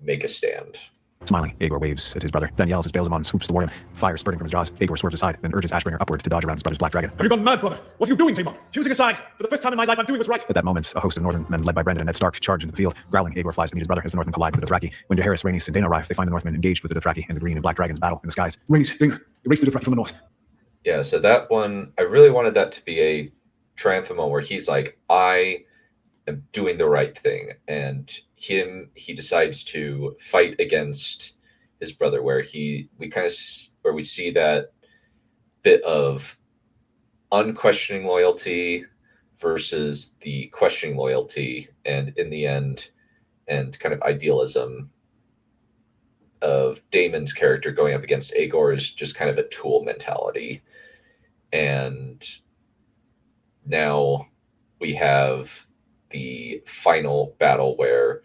make a stand. Smiling, Aegor waves at his brother, then yells as Baelzemon swoops the warrior, fire spurting from his jaws. Aegor swerves aside, then urges Ashbringer upward to dodge around his brother's black dragon. Have you gone mad, brother? What are you doing, Tamon? Choosing a side. For the first time in my life, I'm doing what's right. At that moment, a host of Northern men led by Brendan and Ned Stark charge into the field. Growling, Aegor flies to meet his brother as the Northmen collide with the Dothraki. When Jaehaerys, Rhaenys, and Dana arrive, they find the Northmen engaged with the Dothraki and the green and black dragons battle in the skies. Rhaenys, Dana, erase the Dothraki from the north. Yeah, so that one, I really wanted that to be a triumphant moment where he's like, I am doing the right thing. And he decides to fight against his brother, where we see that bit of unquestioning loyalty versus the questioning loyalty, and in the end, and kind of idealism of Daemon's character going up against Aegor's just kind of a tool mentality. And now we have the final battle where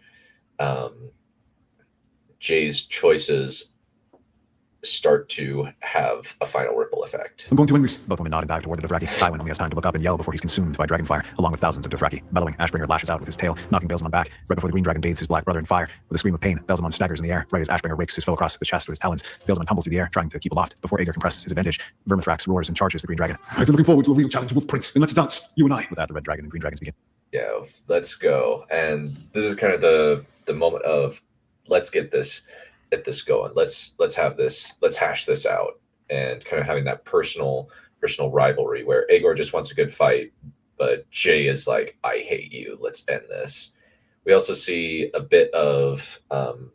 Jay's choices start to have a final ripple effect. I'm going to win this. Both women nod and dive toward the Dothraki. Tywin only has time to look up and yell before he's consumed by dragonfire, along with thousands of Dothraki. Bellowing, Ashbringer lashes out with his tail, knocking Baelzemon back. Right before the green dragon bathes his black brother in fire. With a scream of pain, Baelzemon staggers in the air, right as Ashbringer rakes his foe across the chest with his talons. Baelzemon tumbles through the air, trying to keep aloft. Before Aegor can press his advantage, Vermithrax roars and charges the green dragon. I've been looking forward to a real challenge, Wolf Prince. And let's dance, you and I. With that, the red dragon and green dragons begin. Yeah, let's go. And this is kind of the moment of, let's get this going. Let's hash this out, and kind of having that personal rivalry where Aegor just wants a good fight, but Jay is like, I hate you, let's end this. We also see a bit of kind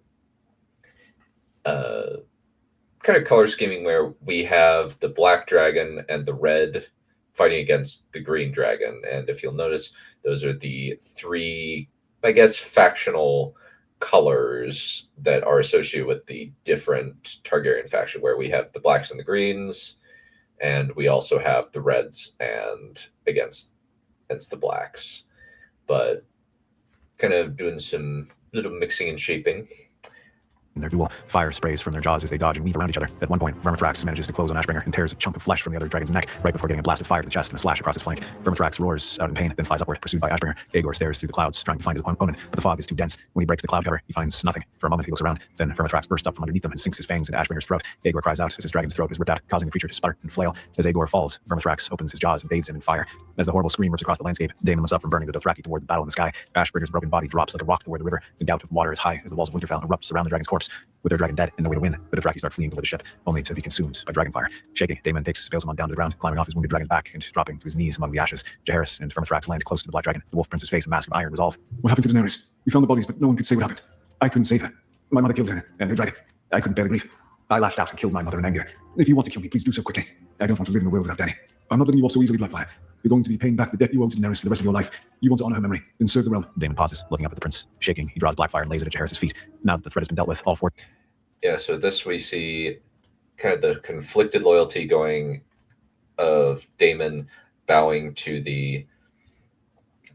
of color scheming where we have the black dragon and the red fighting against the green dragon. And if you'll notice, those are the three, I guess, factional colors that are associated with the different Targaryen faction, where we have the blacks and the greens, and we also have the reds and against the blacks. But kind of doing some little mixing and shaping. In their duel, fire sprays from their jaws as they dodge and weave around each other. At one point, Vermithrax manages to close on Ashbringer and tears a chunk of flesh from the other dragon's neck right before getting a blast of fire to the chest and a slash across his flank. Vermithrax roars out in pain, then flies upward, pursued by Ashbringer. Aegor stares through the clouds, trying to find his opponent, but the fog is too dense. When he breaks the cloud cover, he finds nothing. For a moment, he looks around. Then Vermithrax bursts up from underneath them and sinks his fangs into Ashbringer's throat. Aegor cries out as his dragon's throat is ripped out, causing the creature to sputter and flail. As Aegor falls, Vermithrax opens his jaws and bathes him in fire. As the horrible scream rips across the landscape, Daemon looks up from burning the Dothraki toward the battle in the sky. Ashbringer's broken body drops like a rock toward the river. The gout of water is high as the walls of Winterfell erupts around the dragon's corpse. With their dragon dead and no way to win, the Dothraki start fleeing toward the ship, only to be consumed by dragonfire. Shaking, Daemon takes Baelzemon down to the ground, climbing off his wounded dragon's back and dropping to his knees among the ashes. Jaehaerys and Vermithrax land close to the black dragon. The wolf prince's face a mask of iron resolve. What happened to Daenerys? We found the bodies, but no one could say what happened. I couldn't save her. My mother killed her and her dragon. I couldn't bear the grief. I lashed out and killed my mother in anger. If you want to kill me, please do so quickly. I don't want to live in the world without Dany. I'm not letting you off so easily, Blackfire. You're going to be paying back the debt you owe to Daenerys for the rest of your life. You want to honor her memory and serve the realm. Daemon pauses, looking up at the prince. Shaking, he draws Blackfire and lays it at Jaehaerys' feet. Now that the threat has been dealt with, all four... Yeah, so this we see kind of the conflicted loyalty going of Daemon bowing to the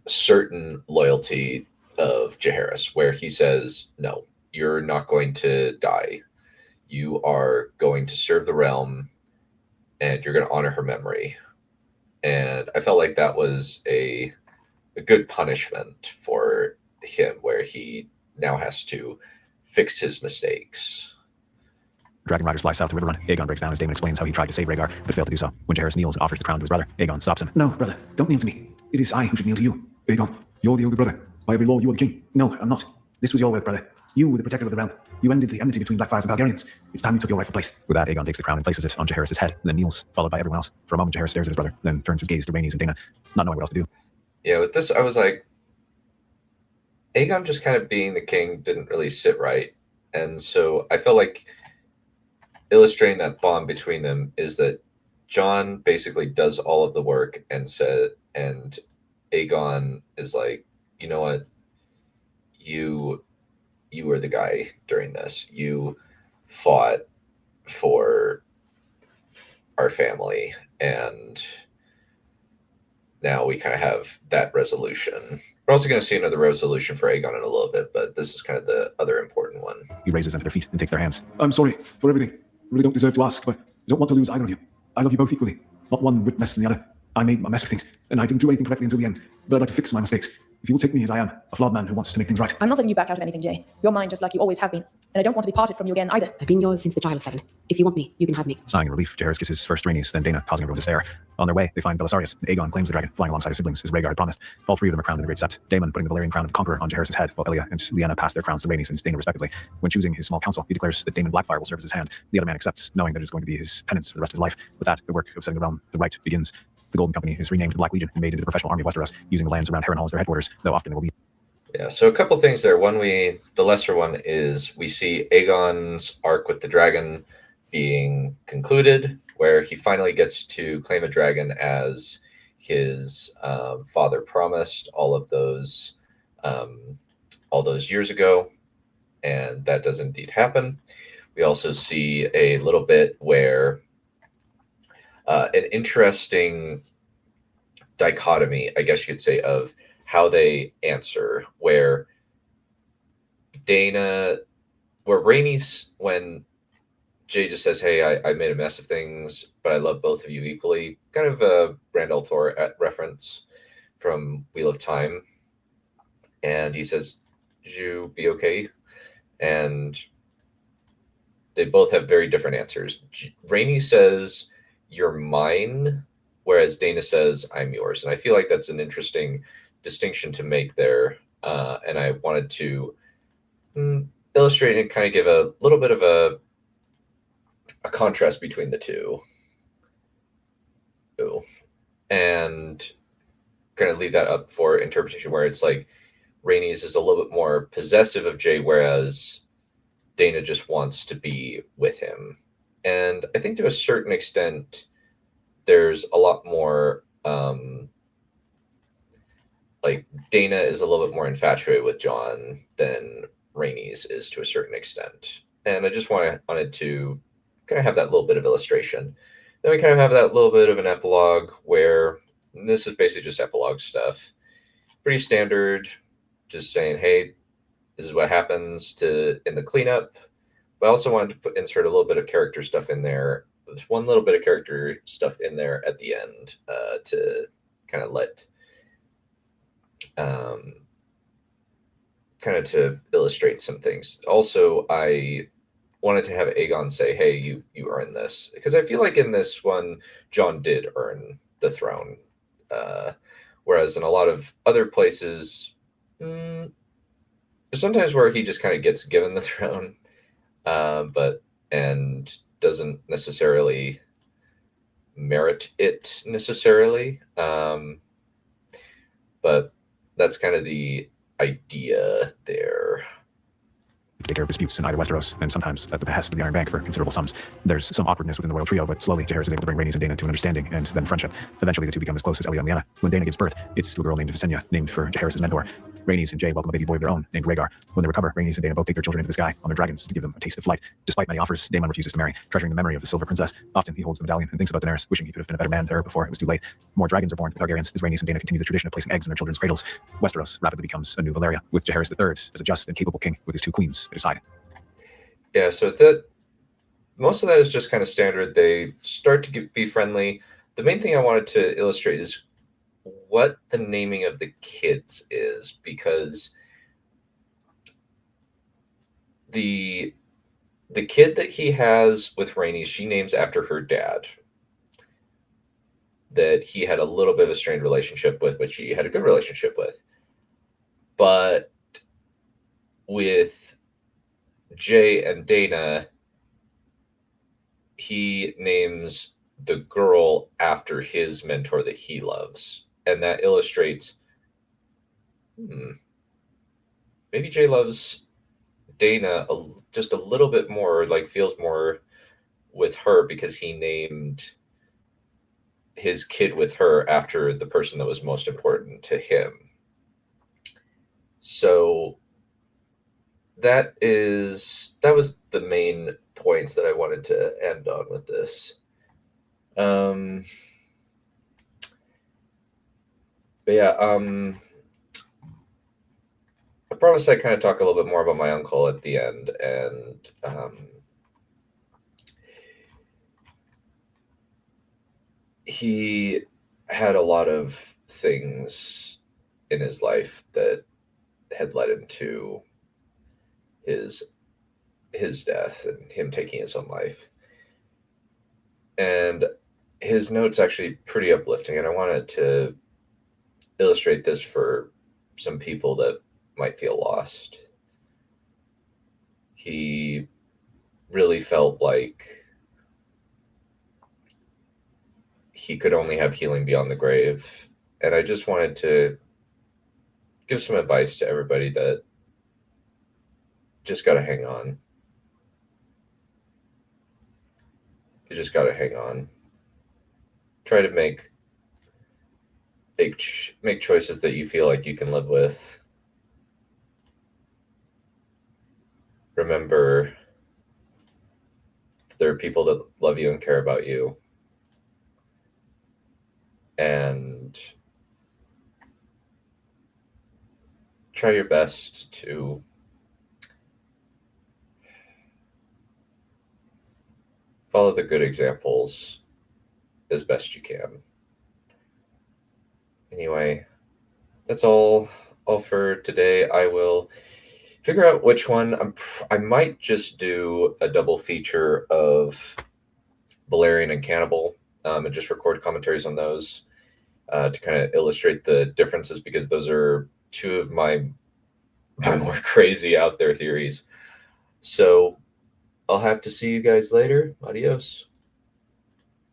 certain loyalty of Jaehaerys, where he says, no, you're not going to die. You are going to serve the realm, and you're going to honor her memory. And I felt like that was a good punishment for him, where he now has to fix his mistakes. Dragon riders fly south to Riverrun. Aegon breaks down as Daemon explains how he tried to save Rhaegar, but failed to do so. When Jaehaerys kneels and offers the crown to his brother, Aegon stops him. No, brother, don't kneel to me. It is I who should kneel to you. Aegon, you're the older brother. By every law, you are the king. No, I'm not. This was your work, brother. You were the protector of the realm. You ended the enmity between Blackfires and Targaryens. It's time you took your rightful place. With that, Aegon takes the crown and places it on Jaehaerys' head, and then kneels, followed by everyone else. For a moment, Jaehaerys stares at his brother, then turns his gaze to Rhaenys and Dana, not knowing what else to do. Yeah, with this, I was like, Aegon just kind of being the king didn't really sit right. And so I felt like illustrating that bond between them is that Jon basically does all of the work and Aegon is like, you know what? You were the guy during this. You fought for our family, and now we kind of have that resolution. We're also going to see another resolution for Aegon in a little bit, but this is kind of the other important one. He raises them to their feet and takes their hands. I'm sorry for everything. I really don't deserve to ask, but I don't want to lose either of you. I love you both equally. Not one whit less than the other. I made a mess of things, and I didn't do anything correctly until the end. But I'd like to fix my mistakes. If you will take me as I am, a flawed man who wants to make things right. I'm not letting you back out of anything, Jay. You're mine just like you always have been. And I don't want to be parted from you again either. I've been yours since the child of 7. If you want me, you can have me. Sighing in relief, Jaehaerys kisses first Rhaenys, then Dana, causing everyone to stare. On their way, they find Belisarius. Aegon claims the dragon, flying alongside his siblings, as Rhaegar had promised. All three of them are crowned in the Great Sept. Daemon putting the Valyrian crown of Conqueror on Jaehaerys' head, while Elia and Lyanna pass their crowns to Rhaenys and Dana respectively. When choosing his small council, he declares that Daemon Blackfyre will serve as his hand. The other man accepts, knowing that it is going to be his penance for the rest of his life. With that, the work of setting the realm the right begins. The Golden Company is renamed the Black Legion and made into the professional army of Westeros, using the lands around Harrenhal as their headquarters, though often they will leave. Yeah, so a couple things there. One, the lesser one is we see Aegon's arc with the dragon being concluded, where he finally gets to claim a dragon as his father promised all those years ago, and that does indeed happen. We also see a little bit where an interesting dichotomy, I guess you could say, of how they answer, where Rhaenys, when Jay just says, hey, I made a mess of things, but I love both of you equally, kind of a Brand Althor reference from Wheel of Time. And he says, did you be okay? And they both have very different answers. Rhaenys says, you're mine, whereas Dana says, I'm yours. And I feel like that's an interesting distinction to make there, and I wanted to illustrate and kind of give a little bit of a contrast between the two. And kind of leave that up for interpretation, where it's like Rhaenys is a little bit more possessive of Jay, whereas Dana just wants to be with him. And I think to a certain extent, there's a lot more like Dana is a little bit more infatuated with Jon than Rhaenys is to a certain extent. And I just wanted to kind of have that little bit of illustration. Then we kind of have that little bit of an epilogue where this is basically just epilogue stuff. Pretty standard, just saying, hey, this is what happens in the cleanup. But I also wanted to insert a little bit of character stuff in there. There's one little bit of character stuff in there at the end to kind of kind of to illustrate some things. Also, I wanted to have Aegon say, hey, you earned this, because I feel like in this one Jon did earn the throne, whereas in a lot of other places there's sometimes where he just kind of gets given the throne, and doesn't necessarily merit it necessarily, but that's kind of the idea there. Take care of disputes in either Westeros, and sometimes at the behest of the Iron Bank for considerable sums. There's some awkwardness within the royal trio, but slowly Jaehaerys is able to bring Rhaenys and Dana to an understanding, and then friendship. Eventually, the two become as close as Elia and Lyanna. When Dana gives birth, it's to a girl named Visenya, named for Jaehaerys' mentor. Rhaenys and Jay welcome a baby boy of their own, named Rhaegar. When they recover, Rhaenys and Dana both take their children into the sky on their dragons to give them a taste of flight. Despite many offers, Daemon refuses to marry, treasuring the memory of the Silver Princess. Often he holds the medallion and thinks about Daenerys, wishing he could have been a better man to her before it was too late. More dragons are born to the Targaryens as Rhaenys and Dana continue the tradition of placing eggs in their children's cradles. Westeros rapidly becomes a new Valyria, with Jaehaerys III as a just and capable king with his two queens at his side. Yeah, so most of that is just kind of standard. They start to be friendly. The main thing I wanted to illustrate is what the naming of the kids is, because the kid that he has with Rhaenys, she names after her dad, that he had a little bit of a strained relationship with, but she had a good relationship with. But with Jay and Dana, he names the girl after his mentor that he loves. And that illustrates, maybe Jay loves Dana just a little bit more, like feels more with her because he named his kid with her after the person that was most important to him. So that was the main points that I wanted to end on with this. But yeah, promised I'd kind of talk a little bit more about my uncle at the end, and he had a lot of things in his life that had led him to his death and him taking his own life. And his note's actually pretty uplifting, and I wanted to illustrate this for some people that might feel lost. He really felt like he could only have healing beyond the grave. And I just wanted to give some advice to everybody that just got to hang on. You just got to hang on. Try to make choices that you feel like you can live with. Remember, there are people that love you and care about you. And try your best to follow the good examples as best you can. Anyway, that's all for today. I will figure out which one. I might just do a double feature of Valerian and Cannibal, and just record commentaries on those to kind of illustrate the differences, because those are two of my more crazy out there theories. So I'll have to see you guys later. Adios.